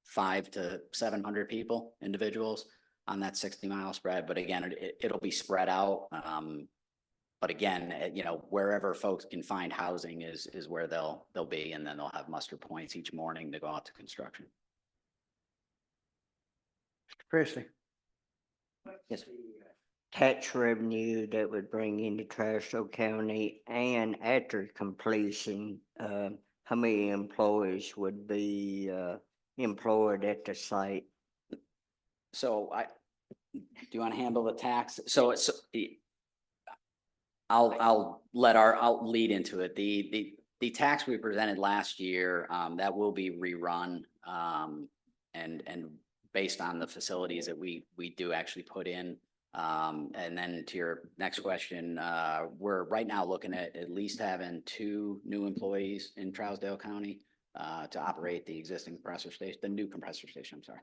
500 to 700 people, individuals on that 60-mile spread. But again, it'll be spread out. But again, you know, wherever folks can find housing is where they'll be, and then they'll have muster points each morning to go out to construction. Mr. Presley? Yes. Tax revenue that would bring into Trousdale County, and after completion, how many employees would be employed at the site? So do you want to handle the tax? So it's, I'll lead into it. the tax we presented last year, that will be rerun, and based on the facilities that we do actually put in. And then to your next question, we're right now looking at least having 2 new employees in Trousdale County, to operate the existing compressor station, the new compressor station, I'm sorry.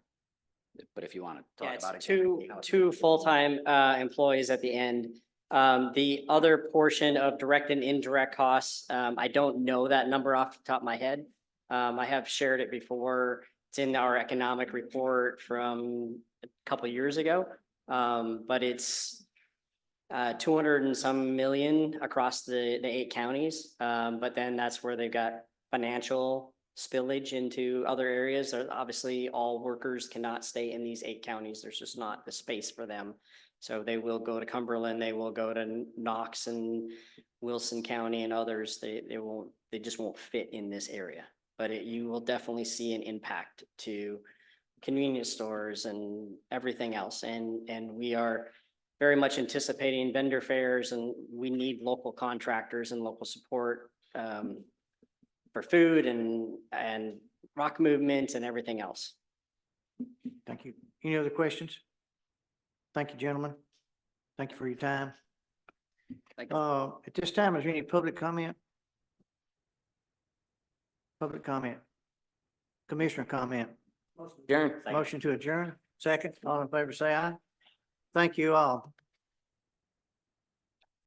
But if you want to Yeah, talk it's about it. two full-time employees at the end. The other portion of direct and indirect costs, I don't know that number off the top of my head. I have shared it before. It's in our economic report from a couple of years ago. But it's 200 and some million across the 8 counties. But then that's where they've got financial spillage into other areas. Obviously, all workers cannot stay in these 8 counties. There's just not the space for them. So they will go to Cumberland, they will go to Knox and Wilson County and others. They just won't fit in this area. But you will definitely see an impact to convenience stores and everything else. And we are very much anticipating vendor fairs, and we need local contractors and local support for food and rock movement and everything else. Thank you. Any other questions? Thank you, gentlemen. Thank you for your time. Thank you. At this time, is there any public comment? Public comment? Commissioner comment? Adjourn. Motion to adjourn. Second, all in favor, say aye. Thank you all.